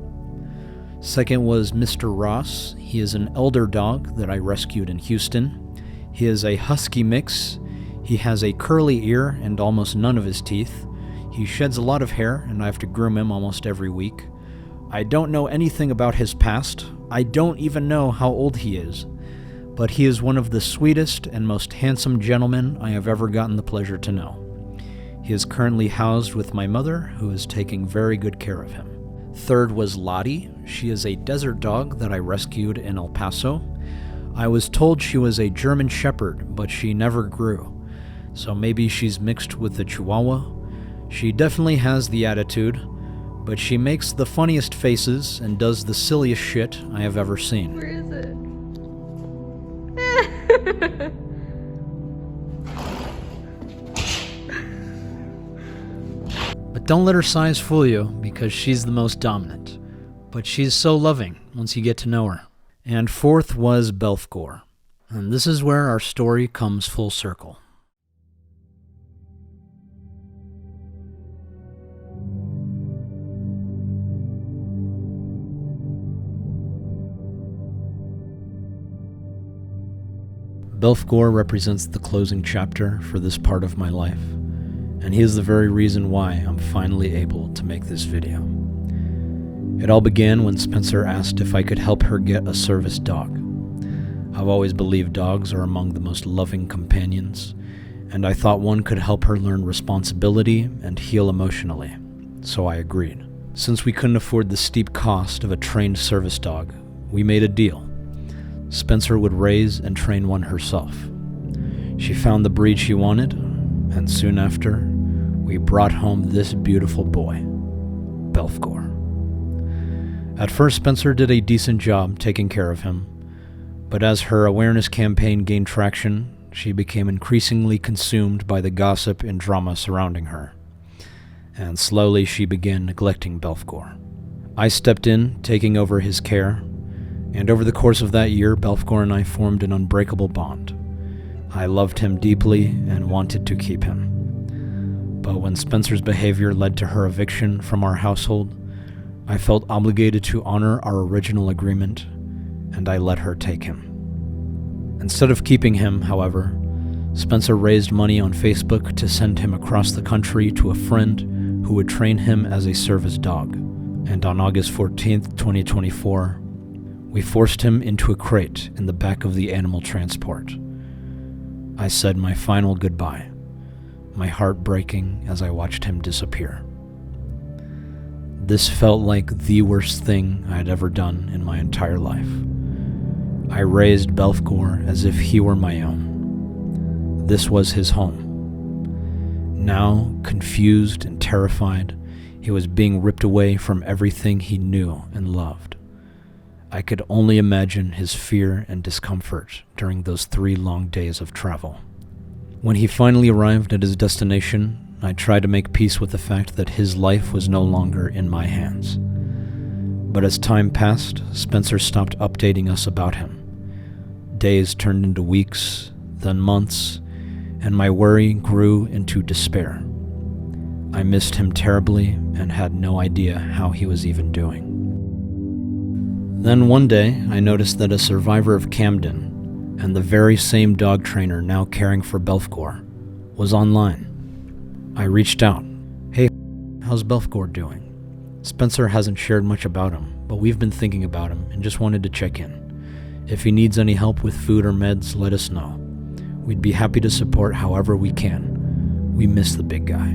Second was Mr. Ross. He is an elder dog that I rescued in Houston. He is a husky mix. He has a curly ear and almost none of his teeth. He sheds a lot of hair, and I have to groom him almost every week. I don't know anything about his past. I don't even know how old he is. But he is one of the sweetest and most handsome gentlemen I have ever gotten the pleasure to know. He is currently housed with my mother, who is taking very good care of him. Third was Lottie. She is a desert dog that I rescued in El Paso. I was told she was a German Shepherd, but she never grew. So maybe she's mixed with the Chihuahua. She definitely has the attitude, but she makes the funniest faces and does the silliest shit I have ever seen. Where is it? But don't let her size fool you, because she's the most dominant. But she's so loving once you get to know her. And fourth was Belphegor. And this is where our story comes full circle. Belphegor represents the closing chapter for this part of my life, and he is the very reason why I'm finally able to make this video. It all began when Spencer asked if I could help her get a service dog. I've always believed dogs are among the most loving companions, and I thought one could help her learn responsibility and heal emotionally, so I agreed. Since we couldn't afford the steep cost of a trained service dog, we made a deal. Spencer would raise and train one herself. She found the breed she wanted, and soon after, we brought home this beautiful boy, Belphegor. At first, Spencer did a decent job taking care of him, but as her awareness campaign gained traction, she became increasingly consumed by the gossip and drama surrounding her, and slowly she began neglecting Belphegor. I stepped in, taking over his care, and over the course of that year, Belphegor and I formed an unbreakable bond. I loved him deeply and wanted to keep him. But when Spencer's behavior led to her eviction from our household, I felt obligated to honor our original agreement, and I let her take him. Instead of keeping him, however, Spencer raised money on Facebook to send him across the country to a friend who would train him as a service dog. And on August 14th, 2024, we forced him into a crate in the back of the animal transport. I said my final goodbye, my heart breaking as I watched him disappear. This felt like the worst thing I had ever done in my entire life. I raised Belphegor as if he were my own. This was his home. Now, confused and terrified, he was being ripped away from everything he knew and loved. I could only imagine his fear and discomfort during those 3 long days of travel. When he finally arrived at his destination, I tried to make peace with the fact that his life was no longer in my hands. But as time passed, Spencer stopped updating us about him. Days turned into weeks, then months, and my worry grew into despair. I missed him terribly and had no idea how he was even doing. Then one day, I noticed that a survivor of Camden, and the very same dog trainer now caring for Belphegor, was online. I reached out. Hey, how's Belphegor doing? Spencer hasn't shared much about him, but we've been thinking about him and just wanted to check in. If he needs any help with food or meds, let us know. We'd be happy to support however we can. We miss the big guy.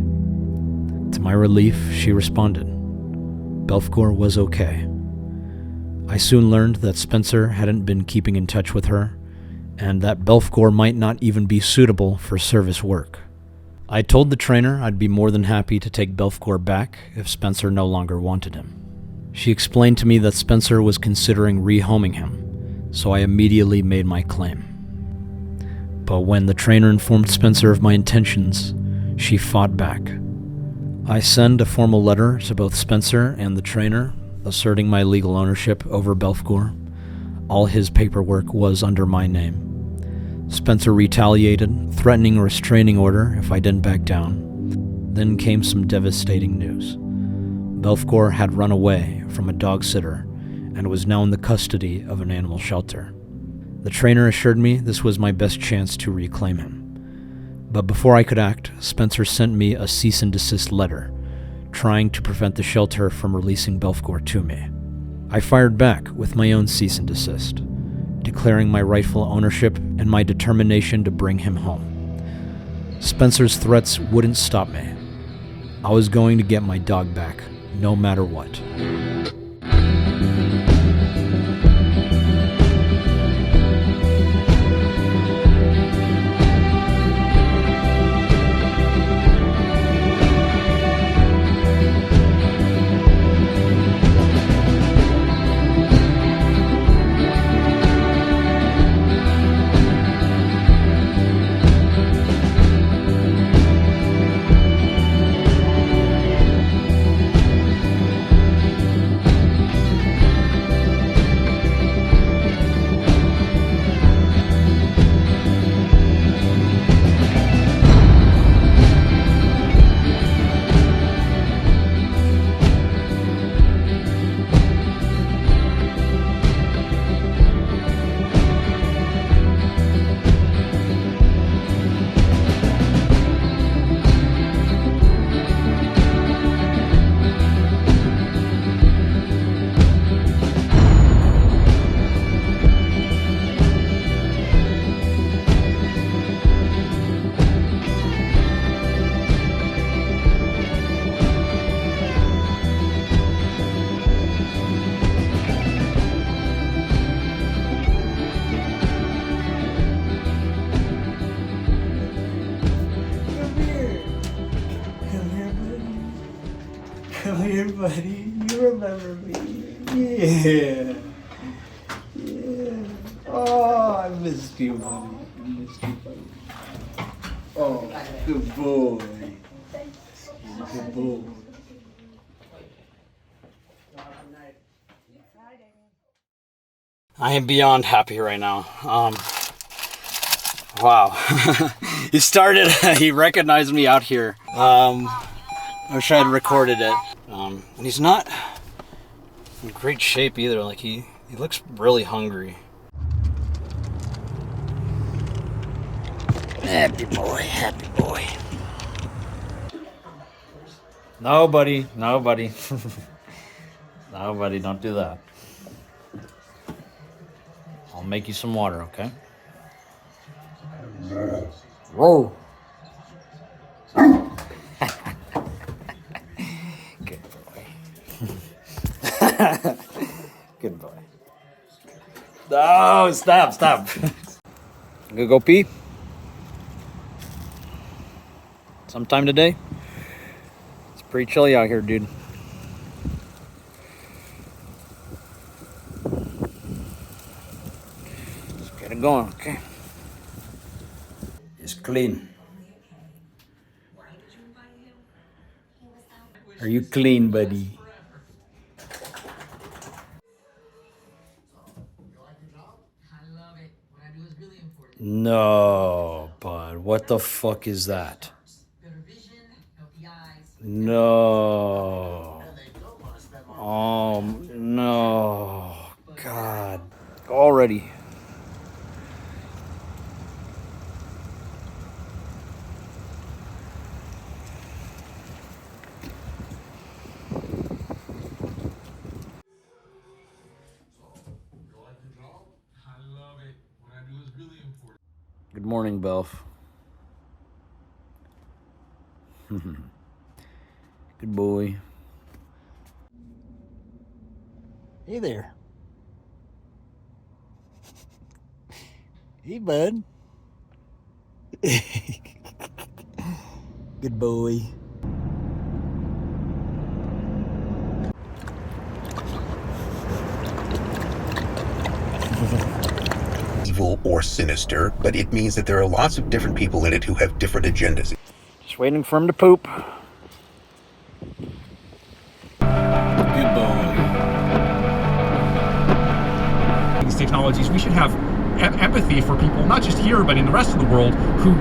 To my relief, she responded. Belphegor was okay. I soon learned that Spencer hadn't been keeping in touch with her, and that Belphegor might not even be suitable for service work. I told the trainer I'd be more than happy to take Belphegor back if Spencer no longer wanted him. She explained to me that Spencer was considering rehoming him, so I immediately made my claim. But when the trainer informed Spencer of my intentions, she fought back. I sent a formal letter to both Spencer and the trainer, asserting my legal ownership over Belphegor. All his paperwork was under my name. Spencer retaliated, threatening a restraining order if I didn't back down. Then came some devastating news. Belphegor had run away from a dog sitter and was now in the custody of an animal shelter. The trainer assured me this was my best chance to reclaim him. But before I could act, Spencer sent me a cease and desist letter, trying to prevent the shelter from releasing Belphegor to me. I fired back with my own cease and desist, declaring my rightful ownership and my determination to bring him home. Spencer's threats wouldn't stop me. I was going to get my dog back, no matter what. Come here, buddy. You remember me? Yeah. Yeah. Oh, I missed you, buddy. I missed you, buddy. Oh, good boy. Good boy. I am beyond happy right now. Wow. He recognized me out here. I wish I had recorded it. And he's not in great shape either. Like he looks really hungry. Happy boy, happy boy. No, buddy, no, buddy. No, buddy, don't do that. I'll make you some water, okay? Whoa. Good boy. Good boy. No, stop. I'm gonna go pee. Sometime today. It's pretty chilly out here, dude. Let's get it going, okay? It's clean. Are you clean, buddy? No, bud. What the fuck is that? No. Oh, no. God. Already. Good morning, Belph. Good boy. Hey there. Hey, bud. Good boy. Evil or sinister, but it means that there are lots of different people in it who have different agendas. Just waiting for him to poop. These technologies, we should have empathy for people, not just here, but in the rest of the world, who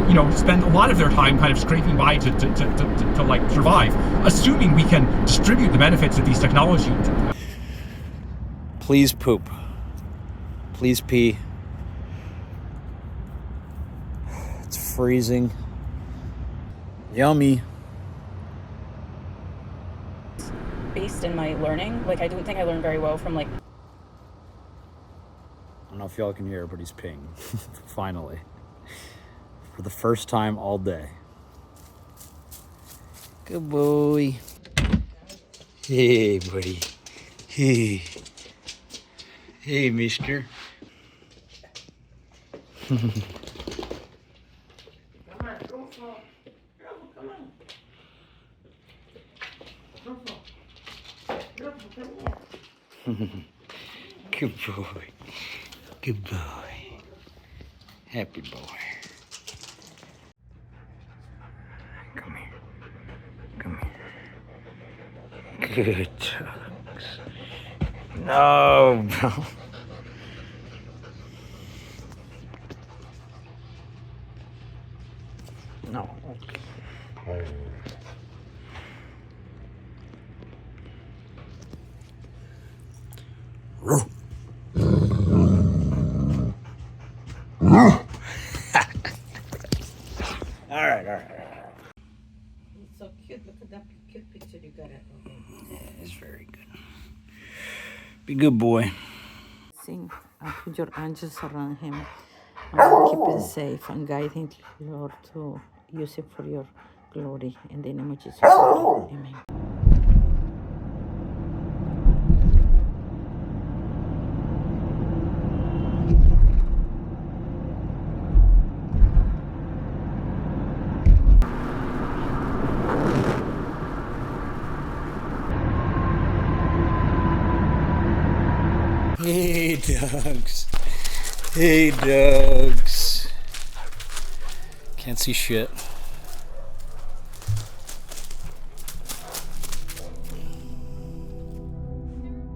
you know, spend a lot of their time kind of scraping by to like survive, assuming we can distribute the benefits of these technologies. Please poop. Please pee. It's freezing. Yummy. Based in my learning, like I don't think I learned very well from like. I don't know if y'all can hear, but he's peeing. Finally. For the first time all day. Good boy. Hey, buddy. Hey. Hey, mister. Good boy. Good boy. Happy boy. Come here. Come here. Good dogs. No, bro. No. Okay. All right. It's so cute. Look at that cute picture you got at home. Yeah, it's very good. Be a good boy. Sing and put your angels around him and keep him safe and guide him, Lord, to use it for your glory. In the name of Jesus. Amen. Hey, dogs. Hey, dogs. Can't see shit.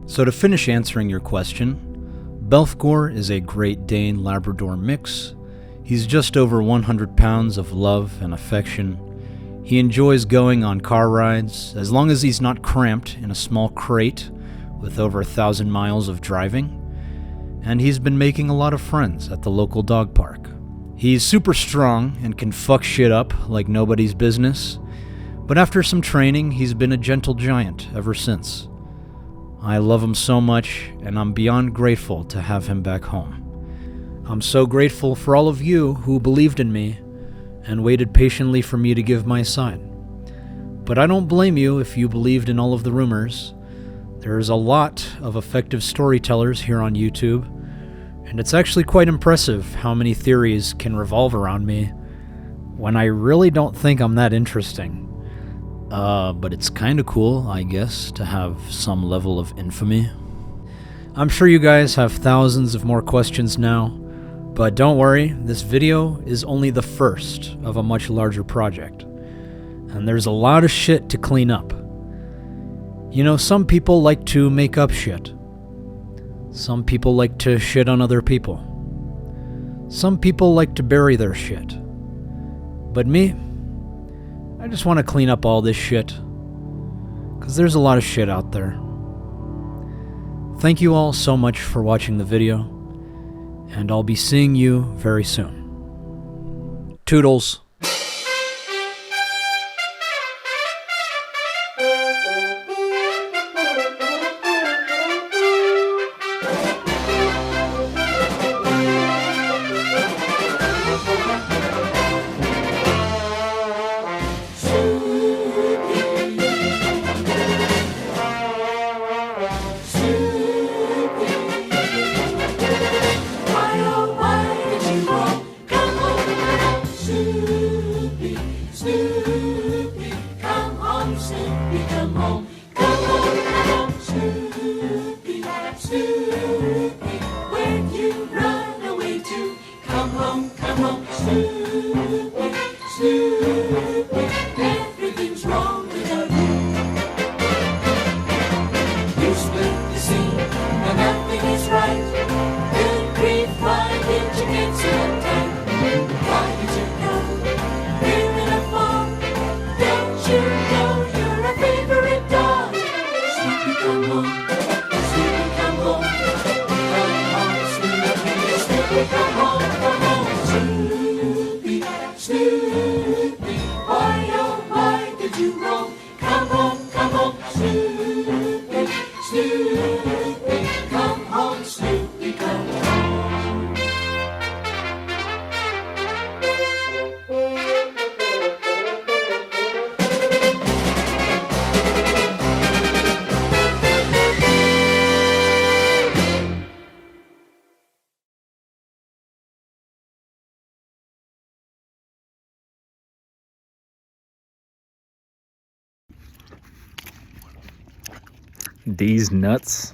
So to finish answering your question, Belphegor is a Great Dane Labrador mix. He's just over 100 pounds of love and affection. He enjoys going on car rides, as long as he's not cramped in a small crate with over 1,000 miles of driving. And he's been making a lot of friends at the local dog park. He's super strong and can fuck shit up like nobody's business, but after some training, he's been a gentle giant ever since. I love him so much, and I'm beyond grateful to have him back home. I'm so grateful for all of you who believed in me and waited patiently for me to give my side. But I don't blame you if you believed in all of the rumors. There's a lot of effective storytellers here on YouTube, and it's actually quite impressive how many theories can revolve around me when I really don't think I'm that interesting. But it's kinda cool, I guess, to have some level of infamy. I'm sure you guys have thousands of more questions now, but don't worry, this video is only the first of a much larger project. And there's a lot of shit to clean up. You know, some people like to make up shit. Some people like to shit on other people. Some people like to bury their shit. But me, I just want to clean up all this shit, because there's a lot of shit out there. Thank you all so much for watching the video, and I'll be seeing you very soon. Toodles. Everything's wrong without you. You split the scene, and nothing is right. Good grief, why did you get so uptight? Why did you go here in a fog? Don't you know you're a favorite dog? Snoopy, come home. Snoopy, come home. Come home, Snoopy. Snoopy, come home. Come home, Snoopy. Snoopy, why oh why did you roam? Come home, Snoopy, Snoopy, come home, Snoopy, come home. These nuts.